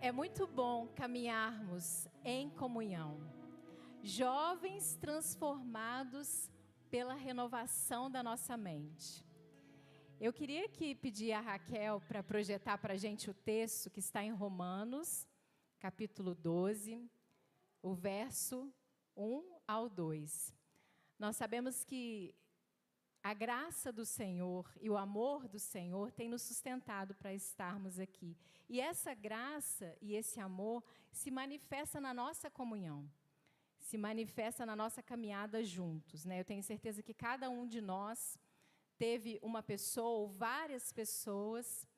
É muito bom caminharmos em comunhão. Jovens transformados pela renovação da nossa mente. Eu queria aqui pedir a Raquel para projetar para a gente o texto que está em Romanos, capítulo 12, o verso 1 ao 2. Nós sabemos que a graça do Senhor e o amor do Senhor tem nos sustentado para estarmos aqui. E essa graça e esse amor se manifesta na nossa comunhão, se manifesta na nossa caminhada juntos, né? Eu tenho certeza que cada um de nós teve uma pessoa ou várias pessoas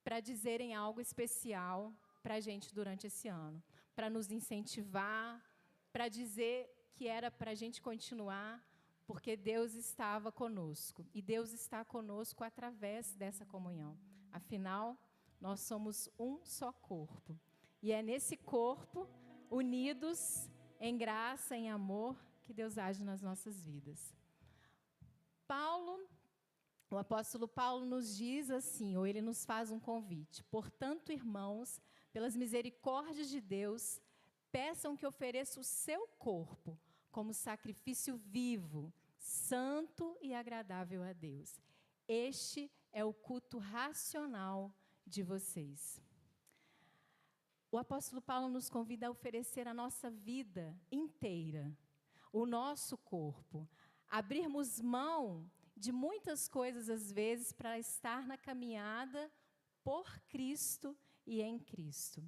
para dizerem algo especial para a gente durante esse ano, para nos incentivar, para dizer que era para a gente continuar, porque Deus estava conosco. E Deus está conosco através dessa comunhão. Afinal, nós somos um só corpo. E é nesse corpo, unidos em graça, em amor, que Deus age nas nossas vidas. O apóstolo Paulo nos diz assim, ou ele nos faz um convite. Portanto, irmãos, pelas misericórdias de Deus, peçam que ofereça o seu corpo como sacrifício vivo, santo e agradável a Deus. Este é o culto racional de vocês. O apóstolo Paulo nos convida a oferecer a nossa vida inteira, o nosso corpo, abrirmos mão de muitas coisas às vezes para estar na caminhada por Cristo e em Cristo.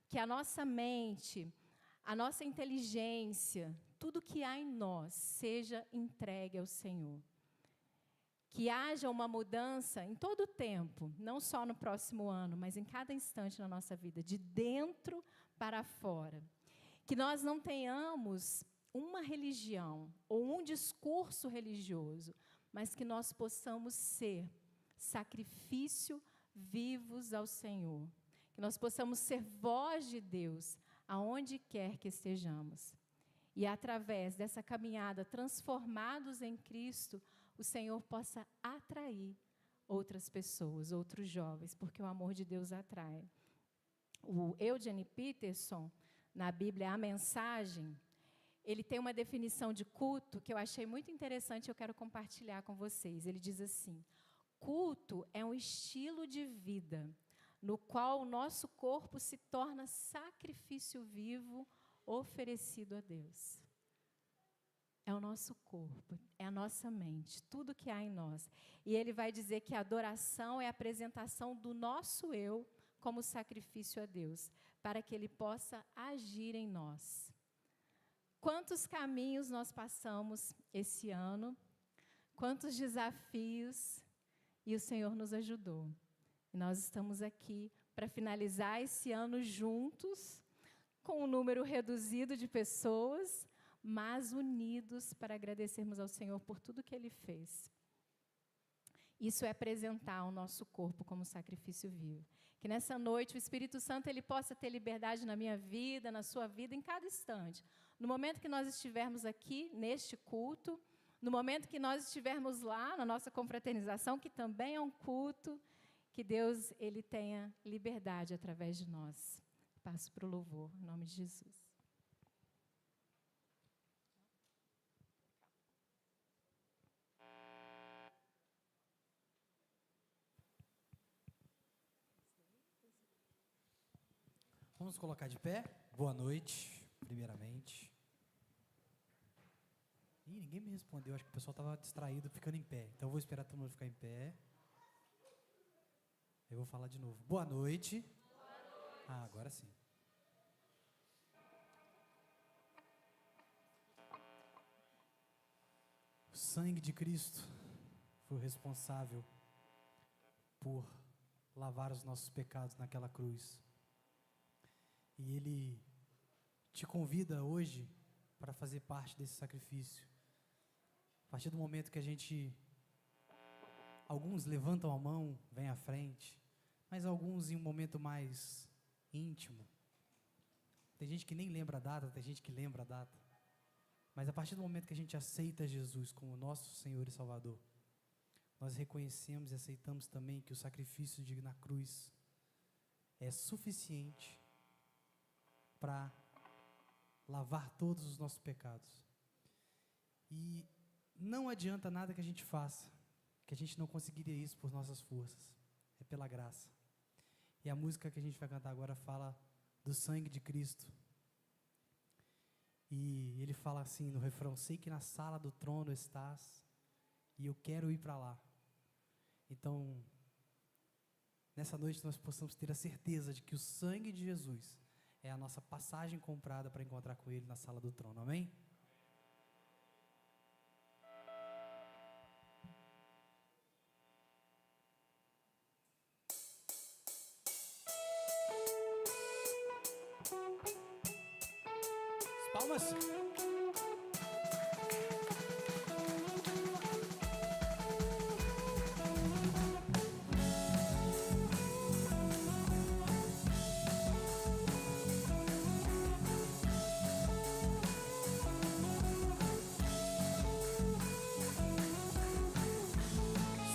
Que a nossa mente, a nossa inteligência, tudo que há em nós seja entregue ao Senhor. Que haja uma mudança em todo o tempo, não só no próximo ano, mas em cada instante na nossa vida, de dentro para fora. Que nós não tenhamos uma religião ou um discurso religioso, mas que nós possamos ser sacrifício vivos ao Senhor. Que nós possamos ser voz de Deus aonde quer que estejamos. E através dessa caminhada, transformados em Cristo, o Senhor possa atrair outras pessoas, outros jovens, porque o amor de Deus atrai. O Eugene Peterson, na Bíblia, A Mensagem, ele tem uma definição de culto que eu achei muito interessante e eu quero compartilhar com vocês. Ele diz assim: culto é um estilo de vida no qual o nosso corpo se torna sacrifício vivo oferecido a Deus. É o nosso corpo, é a nossa mente, tudo que há em nós. E ele vai dizer que a adoração é a apresentação do nosso eu como sacrifício a Deus, para que Ele possa agir em nós. Quantos caminhos nós passamos esse ano, quantos desafios, e o Senhor nos ajudou. E nós estamos aqui para finalizar esse ano juntos, com um número reduzido de pessoas, mas unidos para agradecermos ao Senhor por tudo que Ele fez. Isso é apresentar o nosso corpo como sacrifício vivo. Que nessa noite o Espírito Santo ele possa ter liberdade na minha vida, na sua vida, em cada instante. No momento que nós estivermos aqui, neste culto, no momento que nós estivermos lá, na nossa confraternização, que também é um culto, que Deus ele tenha liberdade através de nós. Passo para o louvor, em nome de Jesus. Vamos colocar de pé? Boa noite, primeiramente. Ih, ninguém me respondeu, acho que o pessoal estava distraído ficando em pé. Então eu vou esperar todo mundo ficar em pé. Eu vou falar de novo. Boa noite. Boa noite. Ah, agora sim. O sangue de Cristo foi o responsável por lavar os nossos pecados naquela cruz. E Ele te convida hoje para fazer parte desse sacrifício. A partir do momento que alguns levantam a mão, vêm à frente, mas alguns em um momento mais íntimo. Tem gente que nem lembra a data, tem gente que lembra a data. Mas a partir do momento que a gente aceita Jesus como nosso Senhor e Salvador, nós reconhecemos e aceitamos também que o sacrifício na cruz é suficiente para lavar todos os nossos pecados. E não adianta nada que a gente faça, que a gente não conseguiria isso por nossas forças. É pela graça. E a música que a gente vai cantar agora fala do sangue de Cristo. E ele fala assim no refrão: sei que na sala do trono estás, e eu quero ir para lá. Então, nessa noite nós possamos ter a certeza de que o sangue de Jesus é a nossa passagem comprada para encontrar com Ele na sala do trono. Amém? Palmas.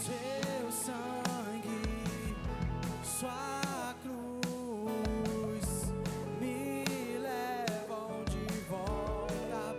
Seu sangue, sua cruz me levam de volta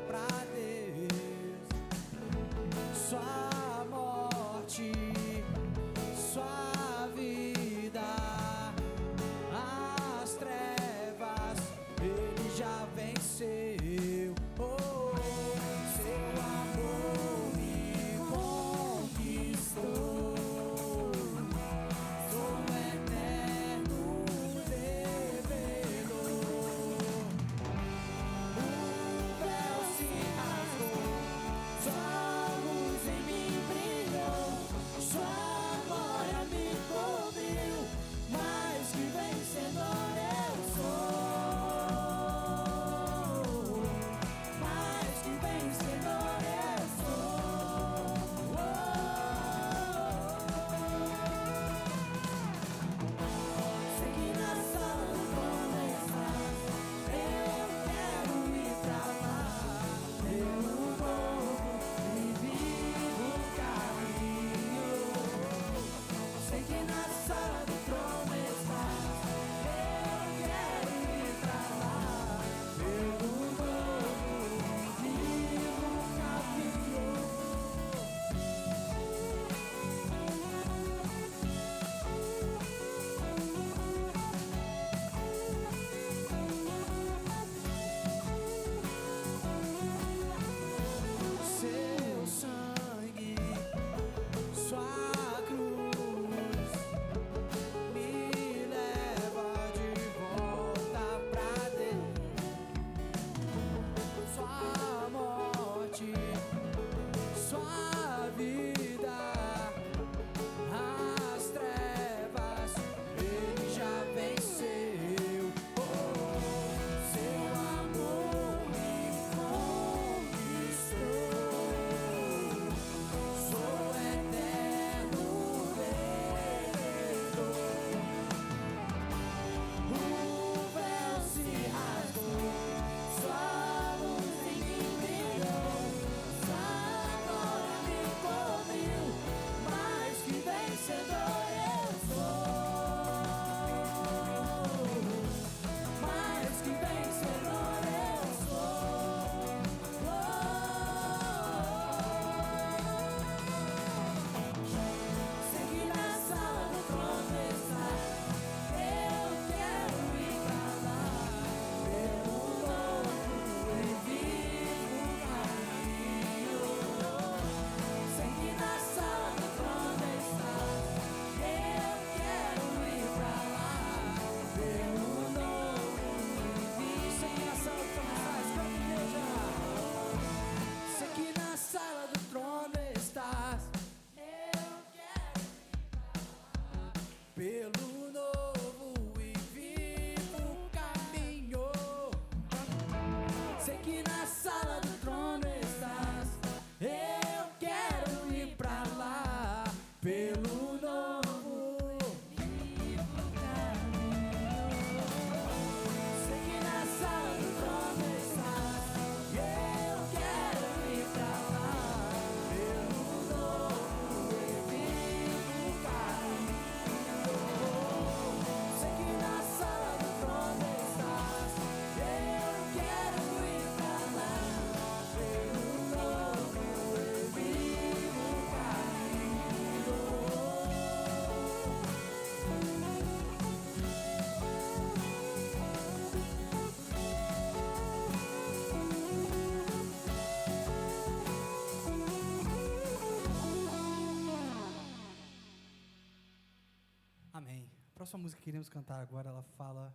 próxima música que iremos cantar agora, ela fala,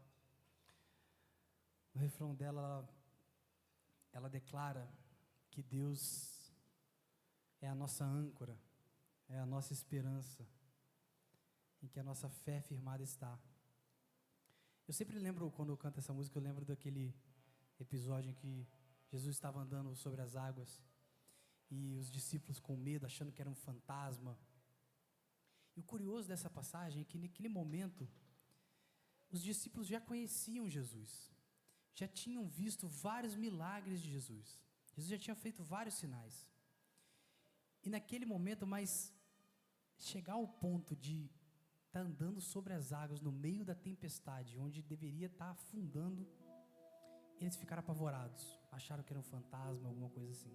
no refrão dela, ela declara que Deus é a nossa âncora, é a nossa esperança, em que a nossa fé firmada está. Eu sempre lembro, quando eu canto essa música, eu lembro daquele episódio em que Jesus estava andando sobre as águas e os discípulos com medo, achando que era um fantasma. E o curioso dessa passagem é que naquele momento, os discípulos já conheciam Jesus, já tinham visto vários milagres de Jesus. Jesus já tinha feito vários sinais. E naquele momento, mas chegar ao ponto de estar andando sobre as águas no meio da tempestade, onde deveria estar afundando, eles ficaram apavorados, acharam que era um fantasma, alguma coisa assim.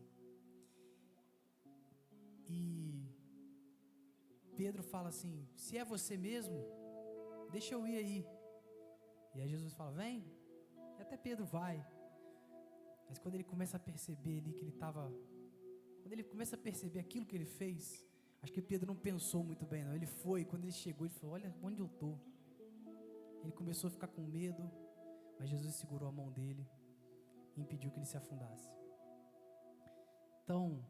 E Pedro fala assim: se é você mesmo, deixa eu ir aí. E aí Jesus fala: vem. E até Pedro vai. Mas quando ele começa a perceber ali que ele estava, quando ele começa a perceber aquilo que ele fez, acho que Pedro não pensou muito bem não. Ele foi, quando ele chegou, ele falou: olha onde eu estou. Ele começou a ficar com medo, mas Jesus segurou a mão dele e impediu que ele se afundasse. Então,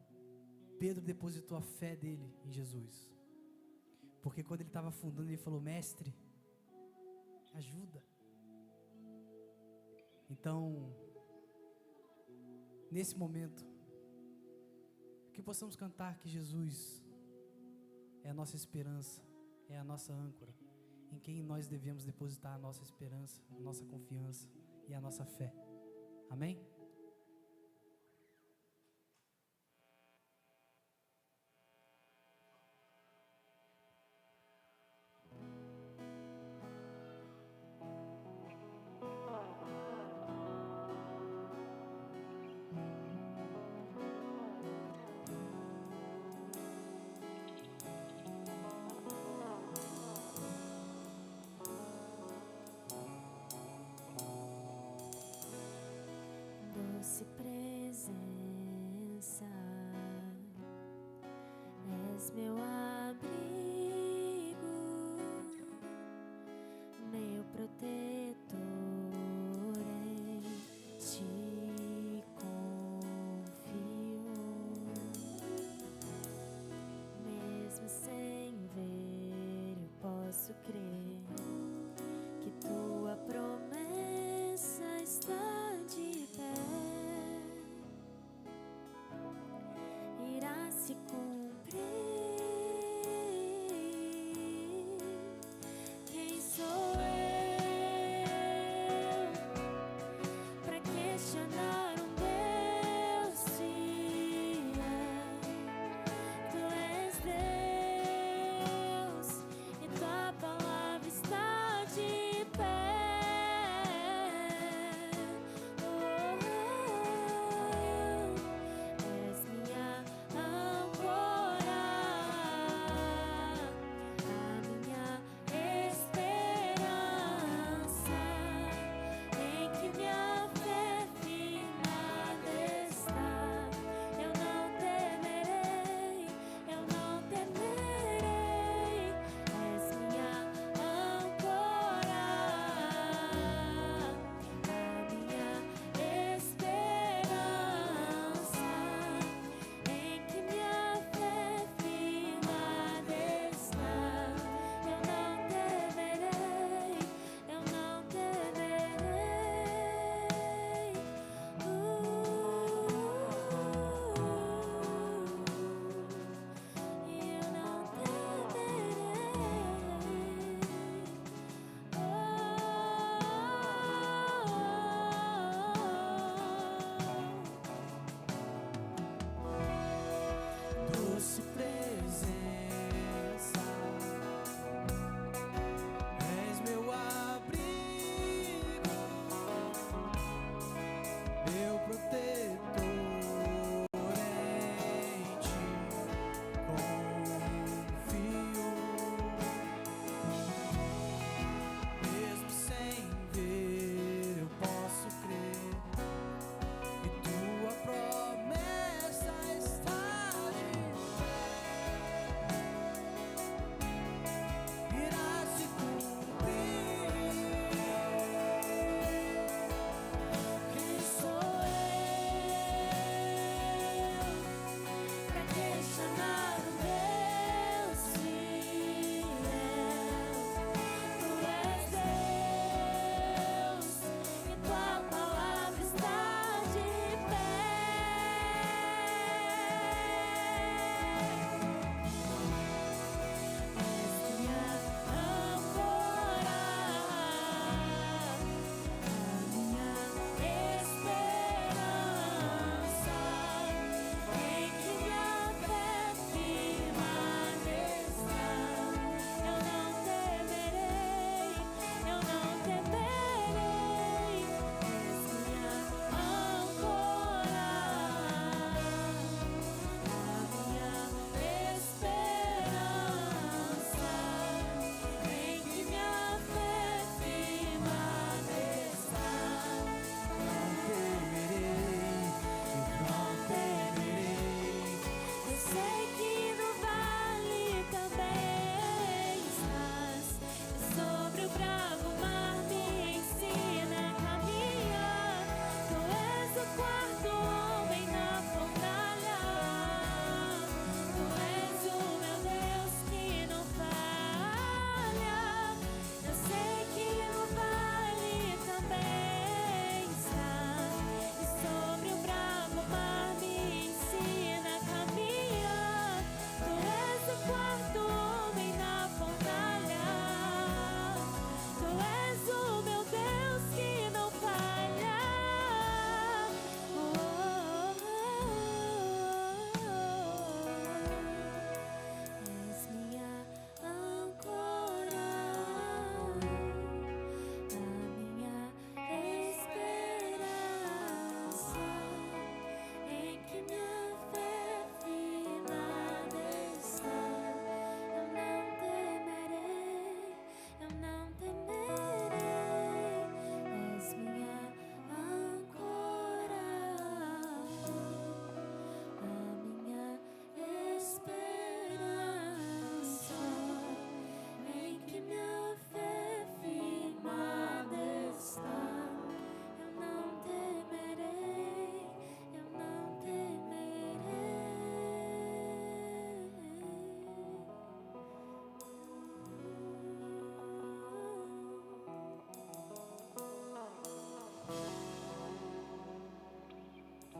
Pedro depositou a fé dele em Jesus. Porque quando ele estava afundando, ele falou: mestre, ajuda. Então, nesse momento, que possamos cantar que Jesus é a nossa esperança, é a nossa âncora, em quem nós devemos depositar a nossa esperança, a nossa confiança e a nossa fé. Amém?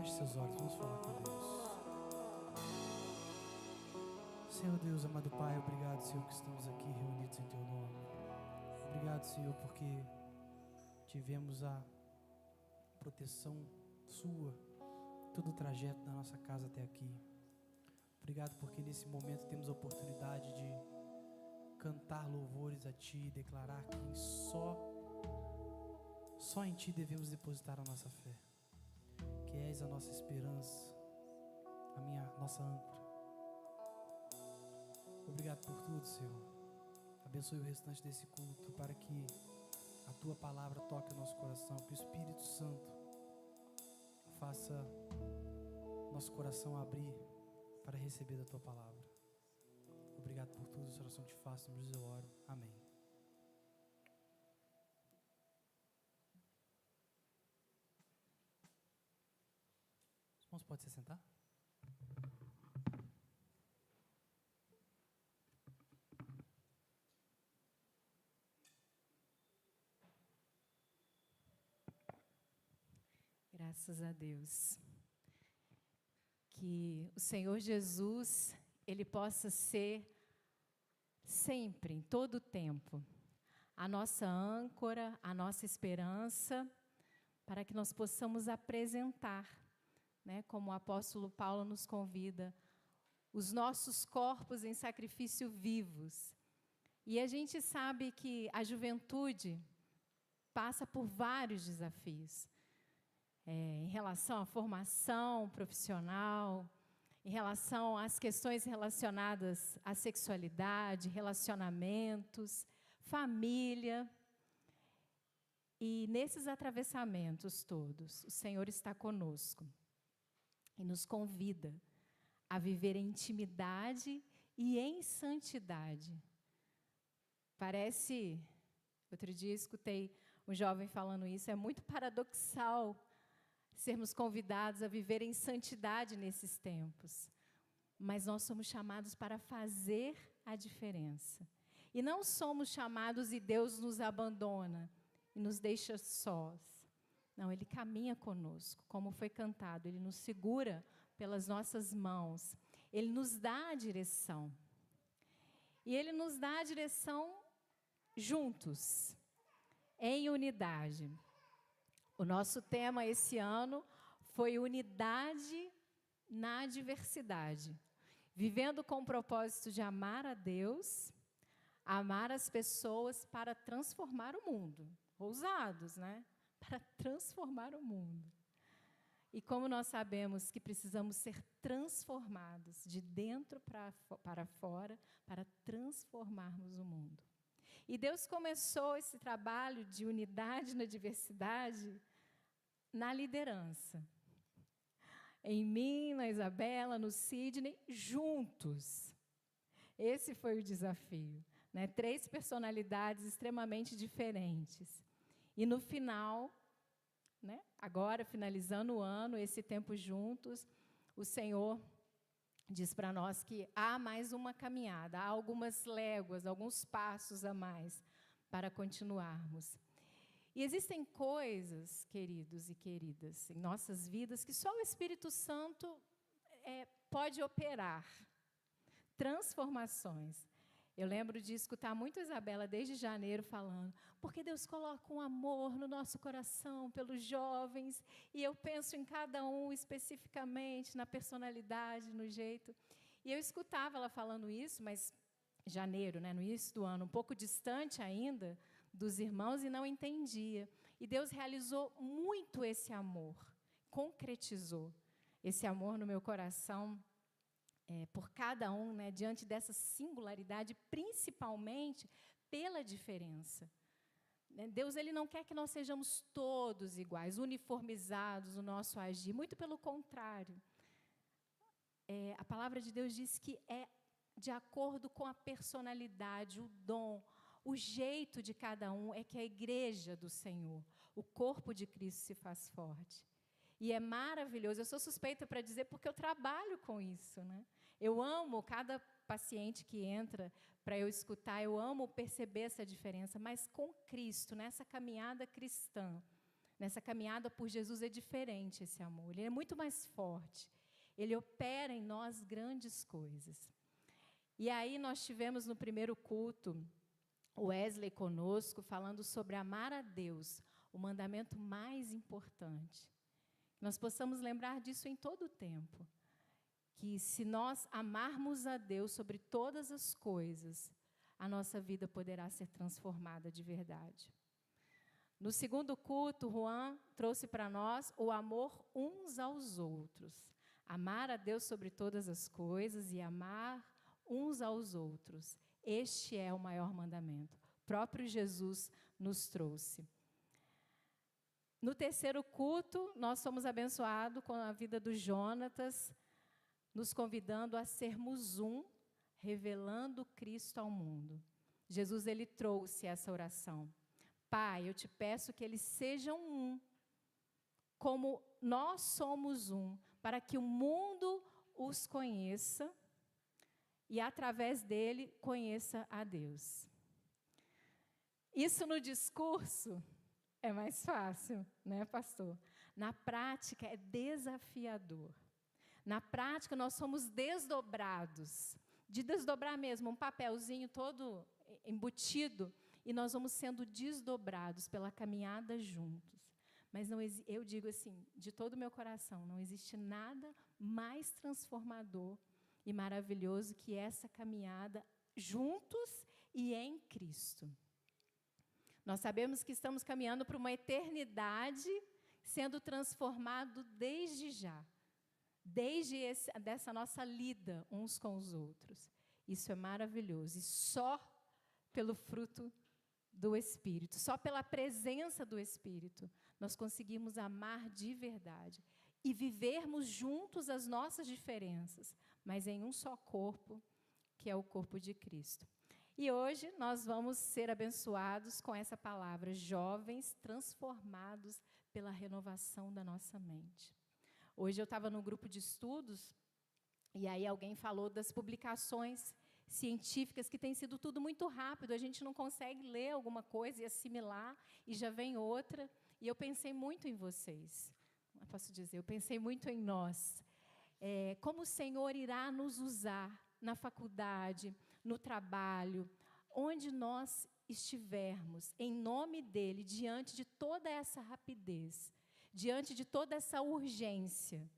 Feche seus olhos, vamos falar com Deus. Senhor Deus, amado Pai, obrigado, Senhor, que estamos aqui reunidos em Teu nome. Obrigado, Senhor, porque tivemos a proteção Sua, todo o trajeto da nossa casa até aqui. Obrigado porque nesse momento temos a oportunidade de cantar louvores a Ti, declarar que só em Ti devemos depositar a nossa fé, que és a nossa esperança, nossa âncora. Obrigado por tudo, Senhor. Abençoe o restante desse culto para que a Tua palavra toque o nosso coração, que o Espírito Santo faça nosso coração abrir para receber da Tua palavra. Obrigado por tudo, essa oração te faço, no Jesus eu oro. Amém. Os irmãos podem se sentar? Graças a Deus. Que o Senhor Jesus, Ele possa ser sempre, em todo o tempo, a nossa âncora, a nossa esperança, para que nós possamos apresentar, né, como o apóstolo Paulo nos convida, os nossos corpos em sacrifício vivos. E a gente sabe que a juventude passa por vários desafios. Em relação à formação profissional, em relação às questões relacionadas à sexualidade, relacionamentos, família. E nesses atravessamentos todos, o Senhor está conosco e nos convida a viver em intimidade e em santidade. Parece, outro dia escutei um jovem falando isso, é muito paradoxal sermos convidados a viver em santidade nesses tempos. Mas nós somos chamados para fazer a diferença. E não somos chamados e Deus nos abandona e nos deixa sós. Não, Ele caminha conosco, como foi cantado. Ele nos segura pelas nossas mãos. Ele nos dá a direção. E Ele nos dá a direção juntos, em unidade. O nosso tema esse ano foi unidade na diversidade. Vivendo com o propósito de amar a Deus, amar as pessoas para transformar o mundo. Ousados, né? Para transformar o mundo. E como nós sabemos que precisamos ser transformados de dentro para fora, para transformarmos o mundo. E Deus começou esse trabalho de unidade na diversidade na liderança. Em mim, na Isabela, no Sidney, juntos. Esse foi o desafio, né? 3 personalidades extremamente diferentes. E no final, né? Agora, finalizando o ano, esse tempo juntos, o Senhor diz para nós que há mais uma caminhada, há algumas léguas, alguns passos a mais para continuarmos. E existem coisas, queridos e queridas, em nossas vidas que só o Espírito Santo pode operar. Transformações. Eu lembro de escutar muito a Isabela desde janeiro falando, porque Deus coloca um amor no nosso coração pelos jovens, e eu penso em cada um especificamente, na personalidade, no jeito. E eu escutava ela falando isso, mas janeiro, né, no início do ano, um pouco distante ainda dos irmãos, e não entendia. E Deus realizou muito esse amor, concretizou esse amor no meu coração, por cada um, né, diante dessa singularidade, principalmente pela diferença. Deus, Ele não quer que nós sejamos todos iguais, uniformizados no nosso agir, muito pelo contrário. A palavra de Deus diz que é de acordo com a personalidade, o dom, o jeito de cada um, é que a igreja do Senhor, o corpo de Cristo se faz forte. E é maravilhoso, eu sou suspeita para dizer porque eu trabalho com isso, né? Eu amo cada paciente que entra para eu escutar, eu amo perceber essa diferença, mas com Cristo, nessa caminhada cristã, Nessa caminhada por Jesus é diferente esse amor. Ele é muito mais forte. Ele opera em nós grandes coisas. E aí nós tivemos no primeiro culto o Wesley conosco falando sobre amar a Deus, o mandamento mais importante. Nós possamos lembrar disso em todo o tempo. Que se nós amarmos a Deus sobre todas as coisas, a nossa vida poderá ser transformada de verdade. No segundo culto, Juan trouxe para nós o amor uns aos outros. Amar a Deus sobre todas as coisas e amar uns aos outros. Este é o maior mandamento. O próprio Jesus nos trouxe. No terceiro culto, nós somos abençoados com a vida do Jonatas, nos convidando a sermos um, revelando Cristo ao mundo. Jesus, ele trouxe essa oração. Pai, eu te peço que eles sejam um, como nós somos um, para que o mundo os conheça e, através dele, conheça a Deus. Isso no discurso é mais fácil, né, pastor? Na prática é desafiador. Na prática nós somos desdobrados, de desdobrar mesmo, um papelzinho todo embutido, e nós vamos sendo desdobrados pela caminhada juntos. Mas não, eu digo assim, de todo o meu coração, não existe nada mais transformador e maravilhoso que essa caminhada juntos e em Cristo. Nós sabemos que estamos caminhando para uma eternidade, sendo transformado desde já, dessa nossa lida uns com os outros. Isso é maravilhoso, e só pelo fruto do Espírito, só pela presença do Espírito, nós conseguimos amar de verdade e vivermos juntos as nossas diferenças, mas em um só corpo, que é o corpo de Cristo. E hoje nós vamos ser abençoados com essa palavra, jovens transformados pela renovação da nossa mente. Hoje eu estava no grupo de estudos, e aí alguém falou das publicações científicas, que tem sido tudo muito rápido, a gente não consegue ler alguma coisa e assimilar, e já vem outra, e eu pensei muito em vocês, eu posso dizer, eu pensei muito em nós, como o Senhor irá nos usar na faculdade, no trabalho, onde nós estivermos, em nome dEle, diante de toda essa rapidez, diante de toda essa urgência.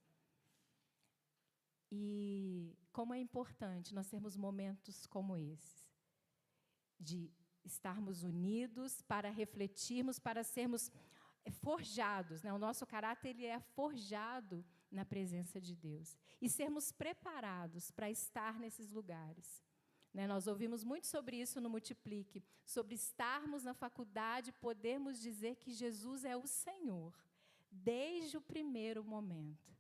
E como é importante nós termos momentos como esses, de estarmos unidos para refletirmos, para sermos forjados, né? O nosso caráter ele é forjado na presença de Deus, e sermos preparados para estar nesses lugares. Né? Nós ouvimos muito sobre isso no Multiplique, sobre estarmos na faculdade, podermos dizer que Jesus é o Senhor, desde o primeiro momento.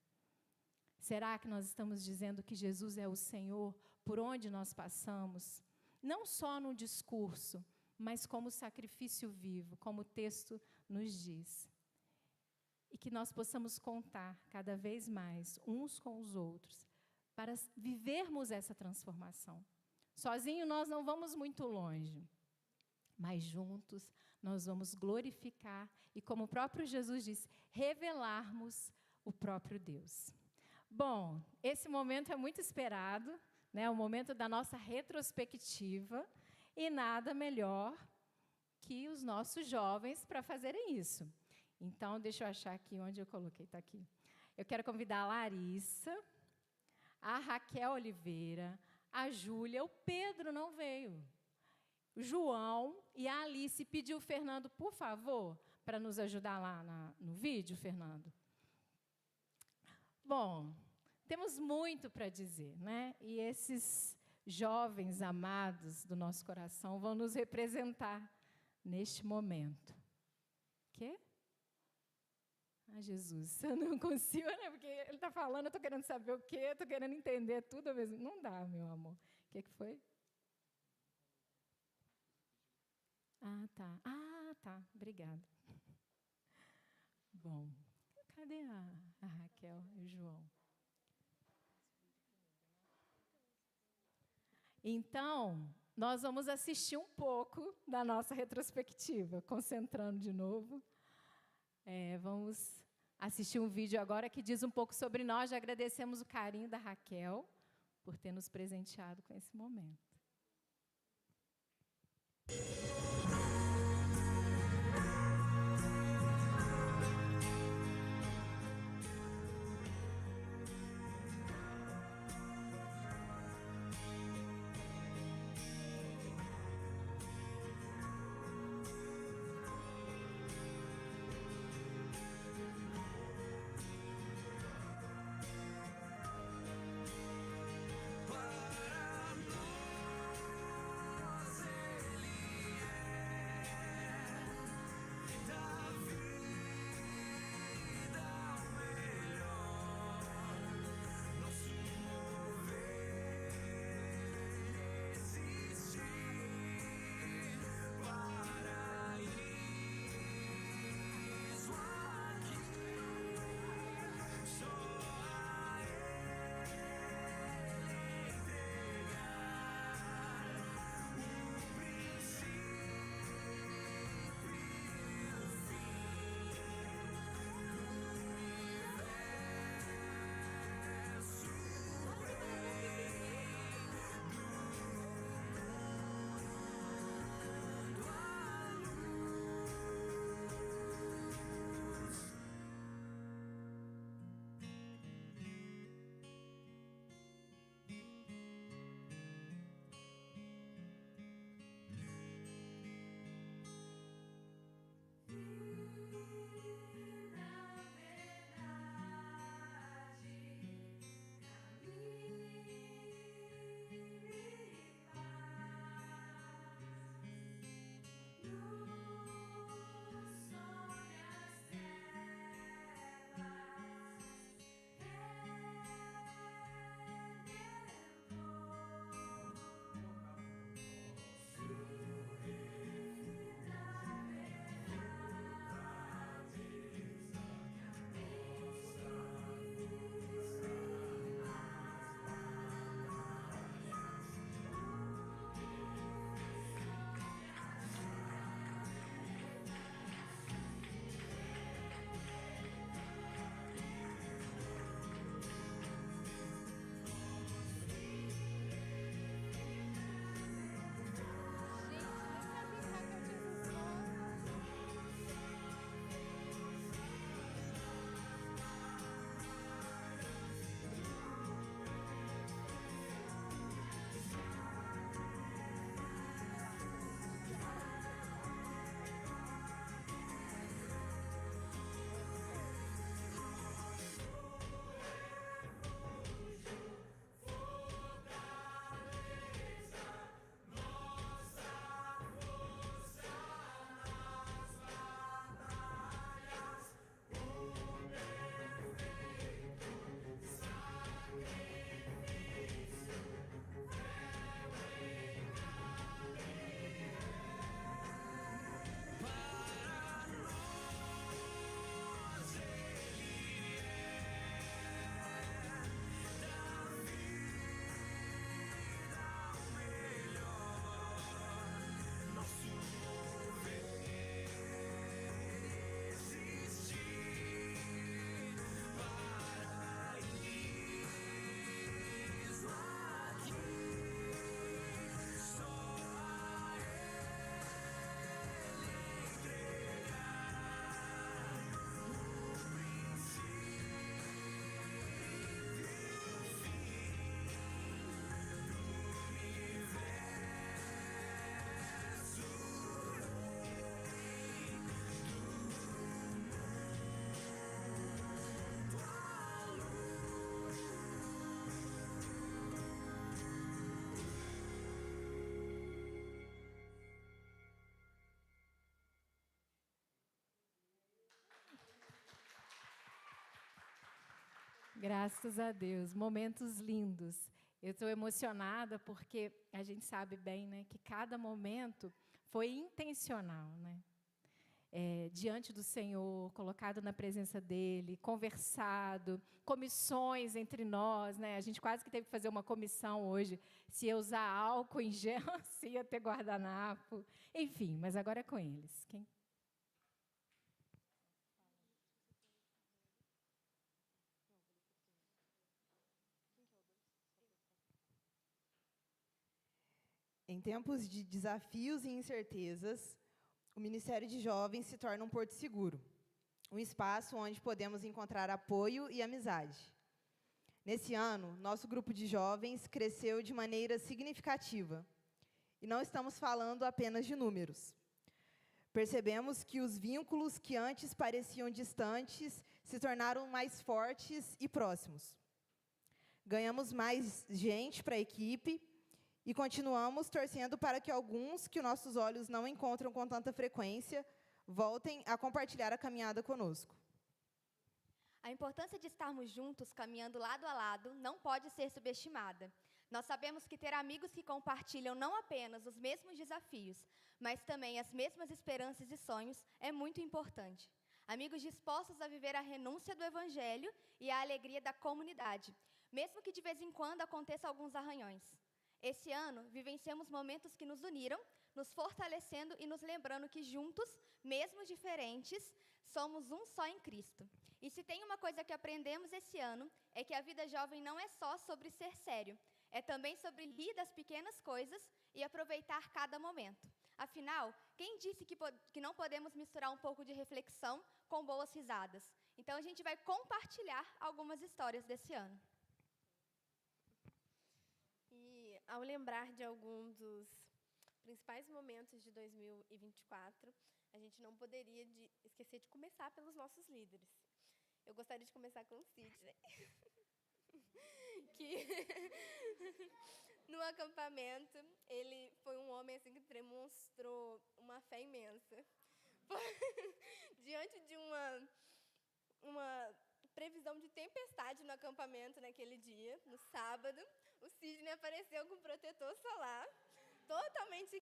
Será que nós estamos dizendo que Jesus é o Senhor por onde nós passamos? Não só no discurso, mas como sacrifício vivo, como o texto nos diz. E que nós possamos contar cada vez mais uns com os outros para vivermos essa transformação. Sozinho nós não vamos muito longe, mas juntos nós vamos glorificar e, como o próprio Jesus disse, revelarmos o próprio Deus. Bom, esse momento é muito esperado, né? O momento da nossa retrospectiva, e nada melhor que os nossos jovens para fazerem isso. Então, deixa eu achar aqui onde eu coloquei, está aqui. Eu quero convidar a Larissa, a Raquel Oliveira, a Júlia, o Pedro não veio, o João e a Alice. Pediu o Fernando, por favor, para nos ajudar lá no vídeo, Fernando. Bom, temos muito para dizer, né? E esses jovens amados do nosso coração vão nos representar neste momento. Quê? Ah, Jesus, eu não consigo, né? Porque ele está falando, eu estou querendo saber o quê, estou querendo entender tudo ao mesmo. Não dá, meu amor. O que foi? Ah, tá. Obrigada. Bom, cadê a Raquel e o João? Então, nós vamos assistir um pouco da nossa retrospectiva, concentrando de novo. Vamos assistir um vídeo agora que diz um pouco sobre nós. Já agradecemos o carinho da Raquel por ter nos presenteado com esse momento. Graças a Deus, momentos lindos. Eu estou emocionada porque a gente sabe bem, né, que cada momento foi intencional, né? Diante do Senhor, colocado na presença dEle, conversado, comissões entre nós, né? A gente quase que teve que fazer uma comissão hoje, se ia usar álcool em gel, se ia ter guardanapo, enfim, mas agora é com eles. Em tempos de desafios e incertezas, o Ministério de Jovens se torna um porto seguro, um espaço onde podemos encontrar apoio e amizade. Nesse ano, nosso grupo de jovens cresceu de maneira significativa. E não estamos falando apenas de números. Percebemos que os vínculos que antes pareciam distantes se tornaram mais fortes e próximos. Ganhamos mais gente para a equipe e continuamos torcendo para que alguns que nossos olhos não encontram com tanta frequência voltem a compartilhar a caminhada conosco. A importância de estarmos juntos, caminhando lado a lado, não pode ser subestimada. Nós sabemos que ter amigos que compartilham não apenas os mesmos desafios, mas também as mesmas esperanças e sonhos é muito importante. Amigos dispostos a viver a renúncia do Evangelho e a alegria da comunidade, mesmo que de vez em quando aconteça alguns arranhões. Esse ano, vivenciamos momentos que nos uniram, nos fortalecendo e nos lembrando que juntos, mesmo diferentes, somos um só em Cristo. E se tem uma coisa que aprendemos esse ano, é que a vida jovem não é só sobre ser sério, é também sobre rir das pequenas coisas e aproveitar cada momento. Afinal, quem disse que não podemos misturar um pouco de reflexão com boas risadas? Então, a gente vai compartilhar algumas histórias desse ano. E, ao lembrar de alguns dos principais momentos de 2024, a gente não poderia esquecer de começar pelos nossos líderes. Eu gostaria de começar com o Sidney, que no acampamento, ele foi um homem assim, que demonstrou uma fé imensa. Diante de uma previsão de tempestade no acampamento naquele dia, no sábado, o Sidney apareceu com protetor solar, totalmente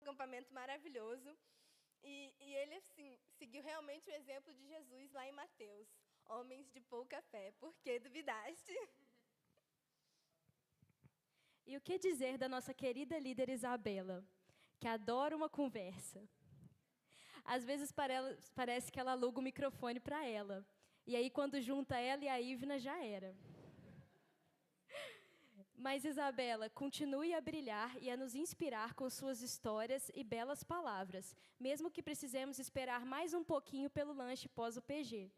acampamento maravilhoso. E ele, assim, seguiu realmente o exemplo de Jesus lá em Mateus. Homens de pouca fé, por que duvidaste? E o que dizer da nossa querida líder Isabela, que adora uma conversa? Às vezes parece que ela aluga o microfone para ela. E aí, quando junta ela e a Ivna, já era. Mas, Isabela, continue a brilhar e a nos inspirar com suas histórias e belas palavras, mesmo que precisemos esperar mais um pouquinho pelo lanche pós o PG.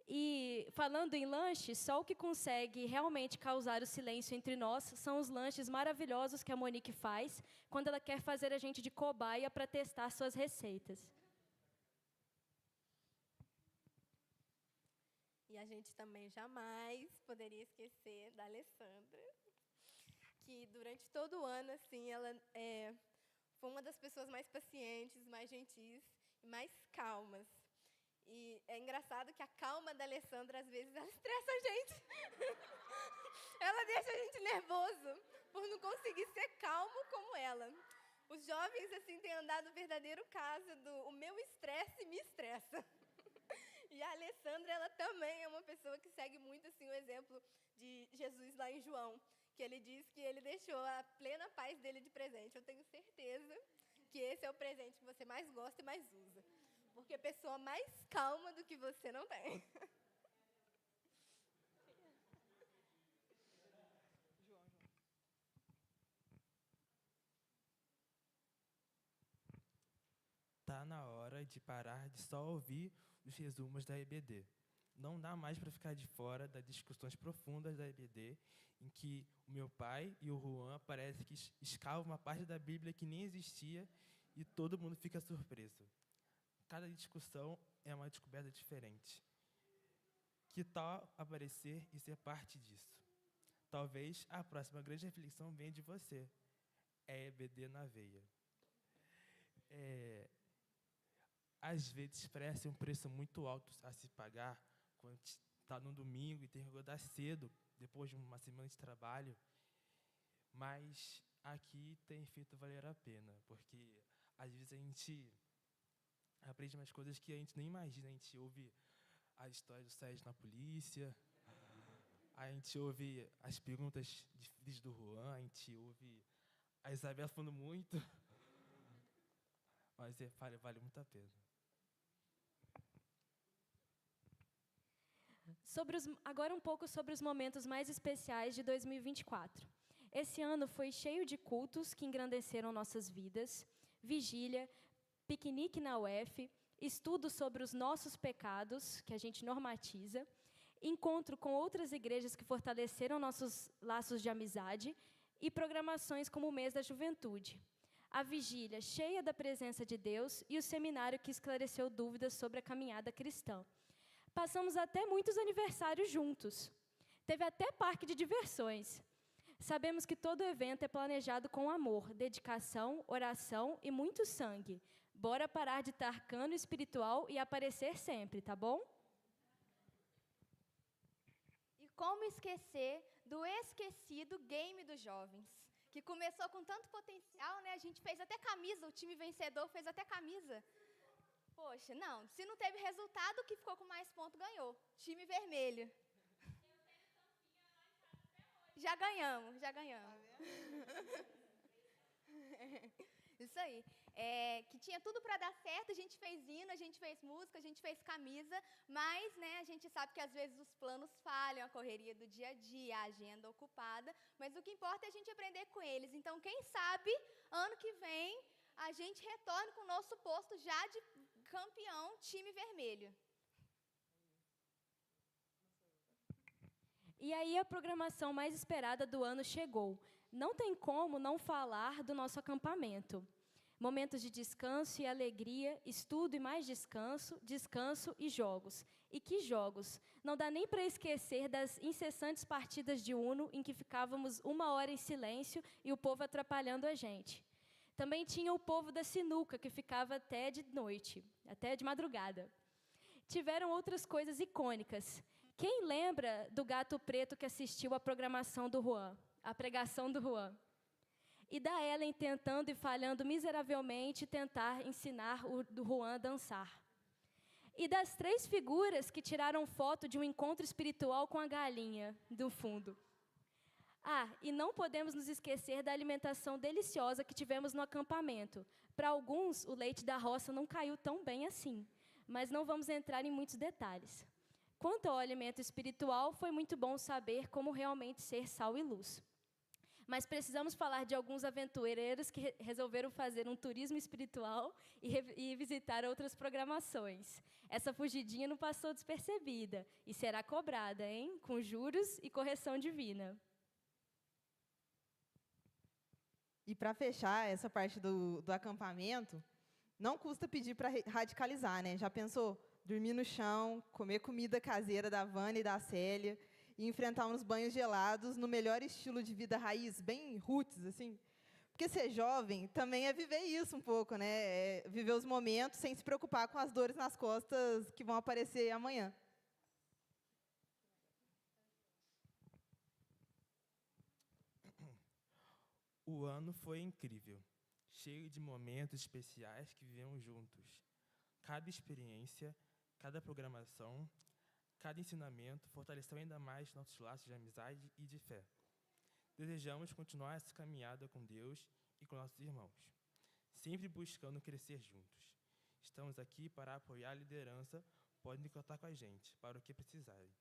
E, falando em lanche, só o que consegue realmente causar o silêncio entre nós são os lanches maravilhosos que a Monique faz, quando ela quer fazer a gente de cobaia para testar suas receitas. E a gente também jamais poderia esquecer da Alessandra, que durante todo o ano, assim, ela foi uma das pessoas mais pacientes, mais gentis e mais calmas. E é engraçado que a calma da Alessandra, às vezes, ela estressa a gente. Ela deixa a gente nervoso por não conseguir ser calmo como ela. Os jovens, assim, têm andado o verdadeiro caso do o meu estresse me estressa. E a Alessandra, ela também é uma pessoa que segue muito, assim, o exemplo de Jesus lá em João, que ele diz que ele deixou a plena paz dele de presente. Eu tenho certeza que esse é o presente que você mais gosta e mais usa. Porque pessoa mais calma do que você não tem. Tá na hora de parar de só ouvir os resumos da EBD. Não dá mais para ficar de fora das discussões profundas da EBD, em que o meu pai e o Juan parece que escavam uma parte da Bíblia que nem existia e todo mundo fica surpreso. Cada discussão é uma descoberta diferente. Que tal aparecer e ser parte disso? Talvez a próxima grande reflexão venha de você. É EBD na veia. Às vezes parece um preço muito alto a se pagar quando está no domingo e tem que acordar cedo, depois de uma semana de trabalho. Mas aqui tem feito valer a pena, porque às vezes a gente aprende umas coisas que a gente nem imagina. A gente ouve a história do Sérgio na polícia, a gente ouve as perguntas difíceis do Juan, a gente ouve a Isabela falando muito, mas vale muito a pena. Agora um pouco sobre os momentos mais especiais de 2024. Esse ano foi cheio de cultos que engrandeceram nossas vidas, vigília, piquenique na UF, estudo sobre os nossos pecados, que a gente normatiza, encontro com outras igrejas que fortaleceram nossos laços de amizade e programações como o mês da juventude. A vigília cheia da presença de Deus e o seminário que esclareceu dúvidas sobre a caminhada cristã. Passamos até muitos aniversários juntos. Teve até parque de diversões. Sabemos que todo evento é planejado com amor, dedicação, oração e muito sangue. Bora parar de estar cano espiritual e aparecer sempre, tá bom? E como esquecer do esquecido Game dos Jovens, que começou com tanto potencial, né? A gente fez até camisa, o time vencedor fez até camisa. Poxa, não, se não teve resultado, o que ficou com mais ponto ganhou. Time vermelho. Já ganhamos, já ganhamos. Isso aí. Que tinha tudo para dar certo, a gente fez hino, a gente fez música, a gente fez camisa, mas, né, a gente sabe que às vezes os planos falham, a correria do dia a dia, a agenda ocupada, mas o que importa é a gente aprender com eles. Então, quem sabe, ano que vem, a gente retorne com o nosso posto já de campeão time vermelho. E aí a programação mais esperada do ano chegou. Não tem como não falar do nosso acampamento. Momentos de descanso e alegria, estudo e mais descanso, descanso e jogos. E que jogos! Não dá nem para esquecer das incessantes partidas de Uno em que ficávamos 1 hora em silêncio e o povo atrapalhando a gente. Também tinha o povo da sinuca, que ficava até de noite, até de madrugada. Tiveram outras coisas icônicas. Quem lembra do gato preto que assistiu à programação do Juan, a pregação do Juan? E da Ellen tentando e falhando miseravelmente tentar ensinar o do Juan a dançar. E das 3 figuras que tiraram foto de um encontro espiritual com a galinha do fundo. Ah, e não podemos nos esquecer da alimentação deliciosa que tivemos no acampamento. Para alguns, o leite da roça não caiu tão bem assim, mas não vamos entrar em muitos detalhes. Quanto ao alimento espiritual, foi muito bom saber como realmente ser sal e luz. Mas precisamos falar de alguns aventureiros que resolveram fazer um turismo espiritual e visitar outras programações. Essa fugidinha não passou despercebida e será cobrada, hein? Com juros e correção divina. E para fechar essa parte do acampamento, não custa pedir para radicalizar, né? Já pensou? Dormir no chão, comer comida caseira da Vânia e da Célia, e enfrentar uns banhos gelados no melhor estilo de vida raiz, bem roots, assim. Porque ser jovem também é viver isso um pouco, né? É viver os momentos sem se preocupar com as dores nas costas que vão aparecer amanhã. O ano foi incrível, cheio de momentos especiais que vivemos juntos. Cada experiência, cada programação, cada ensinamento fortaleceu ainda mais nossos laços de amizade e de fé. Desejamos continuar essa caminhada com Deus e com nossos irmãos, sempre buscando crescer juntos. Estamos aqui para apoiar a liderança, podem contar com a gente, para o que precisarem.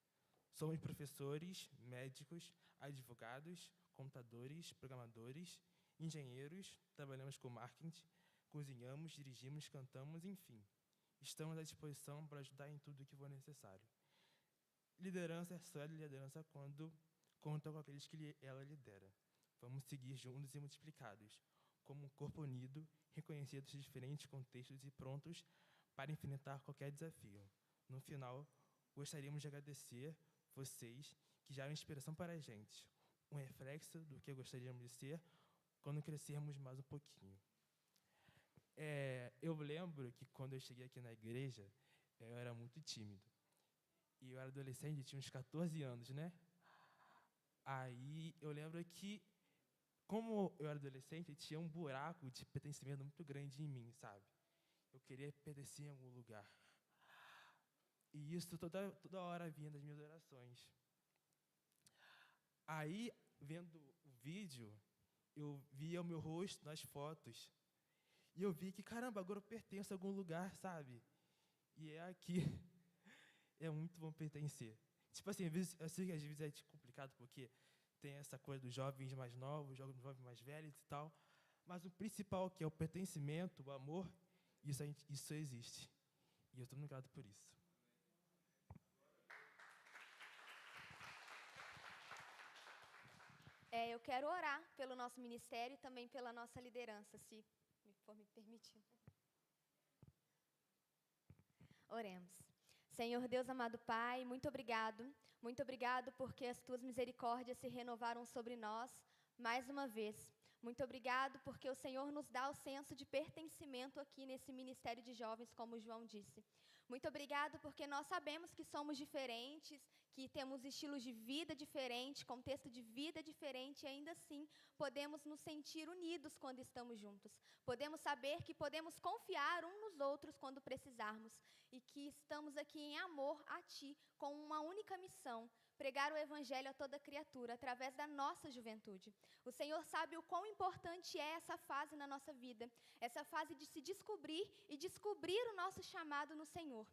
Somos professores, médicos, advogados, computadores, programadores, engenheiros, trabalhamos com marketing, cozinhamos, dirigimos, cantamos, enfim. Estamos à disposição para ajudar em tudo o que for necessário. Liderança é só liderança quando conta com aqueles que ela lidera. Vamos seguir juntos e multiplicados, como um corpo unido, reconhecidos de diferentes contextos e prontos para enfrentar qualquer desafio. No final, gostaríamos de agradecer vocês que já eram inspiração para a gente, um reflexo do que gostaríamos de ser quando crescermos mais um pouquinho. Eu lembro que quando eu cheguei aqui na igreja, eu era muito tímido. E eu era adolescente, tinha uns 14 anos, né? Aí eu lembro que, como eu era adolescente, tinha um buraco de pertencimento muito grande em mim, sabe? Eu queria pertencer em algum lugar. E isso toda hora vinha das minhas orações. Aí, vendo o vídeo, eu via o meu rosto nas fotos. E eu vi que, caramba, agora eu pertenço a algum lugar, sabe? E é aqui. É muito bom pertencer. Tipo assim, eu sei que às vezes é complicado porque tem essa coisa dos jovens mais novos, jovens mais velhos e tal, mas o principal, que é o pertencimento, o amor, isso existe. E eu estou muito grato por isso. Eu quero orar pelo nosso ministério e também pela nossa liderança, se for me permitir. Oremos. Senhor Deus, amado Pai, muito obrigado. Muito obrigado porque as tuas misericórdias se renovaram sobre nós mais uma vez. Muito obrigado porque o Senhor nos dá o senso de pertencimento aqui nesse ministério de jovens, como o João disse. Muito obrigado porque nós sabemos que somos diferentes, que temos estilos de vida diferentes, contexto de vida diferente, e ainda assim podemos nos sentir unidos quando estamos juntos. Podemos saber que podemos confiar uns nos outros quando precisarmos e que estamos aqui em amor a Ti, com uma única missão: pregar o Evangelho a toda criatura, através da nossa juventude. O Senhor sabe o quão importante é essa fase na nossa vida, essa fase de se descobrir e descobrir o nosso chamado no Senhor.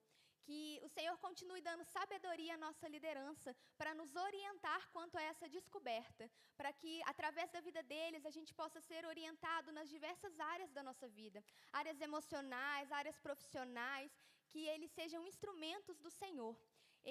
Que o Senhor continue dando sabedoria à nossa liderança para nos orientar quanto a essa descoberta, para que, através da vida deles, a gente possa ser orientado nas diversas áreas da nossa vida, áreas emocionais, áreas profissionais, que eles sejam instrumentos do Senhor.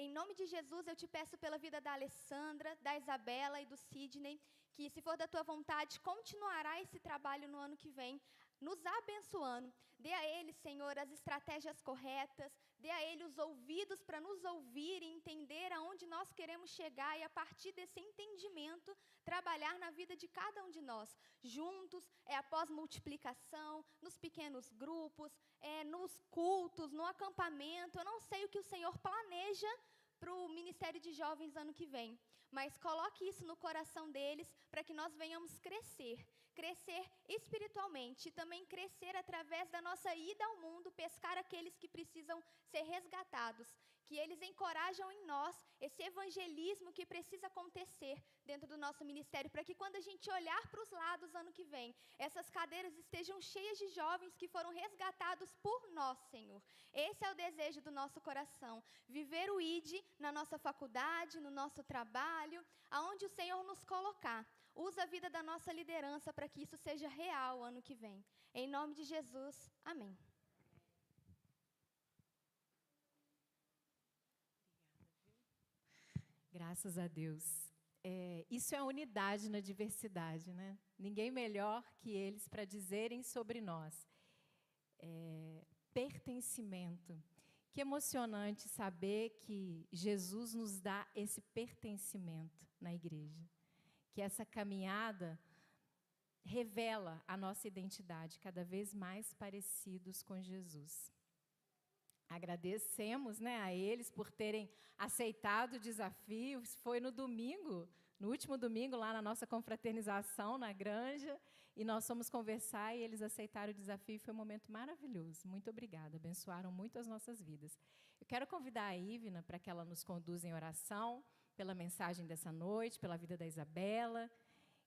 Em nome de Jesus, eu te peço pela vida da Alessandra, da Isabela e do Sidney, que, se for da tua vontade, continuará esse trabalho no ano que vem, nos abençoando. Dê a eles, Senhor, as estratégias corretas, dê a eles os ouvidos para nos ouvir e entender aonde nós queremos chegar, e a partir desse entendimento, trabalhar na vida de cada um de nós, juntos, após multiplicação, nos pequenos grupos, nos cultos, no acampamento. Eu não sei o que o Senhor planeja para o Ministério de Jovens ano que vem, mas coloque isso no coração deles para que nós venhamos crescer espiritualmente e também crescer através da nossa ida ao mundo, pescar aqueles que precisam ser resgatados, que eles encorajam em nós esse evangelismo que precisa acontecer dentro do nosso ministério, para que quando a gente olhar para os lados ano que vem, essas cadeiras estejam cheias de jovens que foram resgatados por nós, Senhor. Esse é o desejo do nosso coração, viver o ID na nossa faculdade, no nosso trabalho, aonde o Senhor nos colocar. Usa a vida da nossa liderança para que isso seja real ano que vem. Em nome de Jesus, amém. Graças a Deus. Isso é unidade na diversidade, né? Ninguém melhor que eles para dizerem sobre nós. Pertencimento. Que emocionante saber que Jesus nos dá esse pertencimento na igreja. Que essa caminhada revela a nossa identidade, cada vez mais parecidos com Jesus. Agradecemos, né, a eles por terem aceitado o desafio. Foi no domingo, no último domingo, lá na nossa confraternização, na Granja, e nós fomos conversar e eles aceitaram o desafio, e foi um momento maravilhoso. Muito obrigada, abençoaram muito as nossas vidas. Eu quero convidar a Ivna para que ela nos conduza em oração, pela mensagem dessa noite, pela vida da Isabela,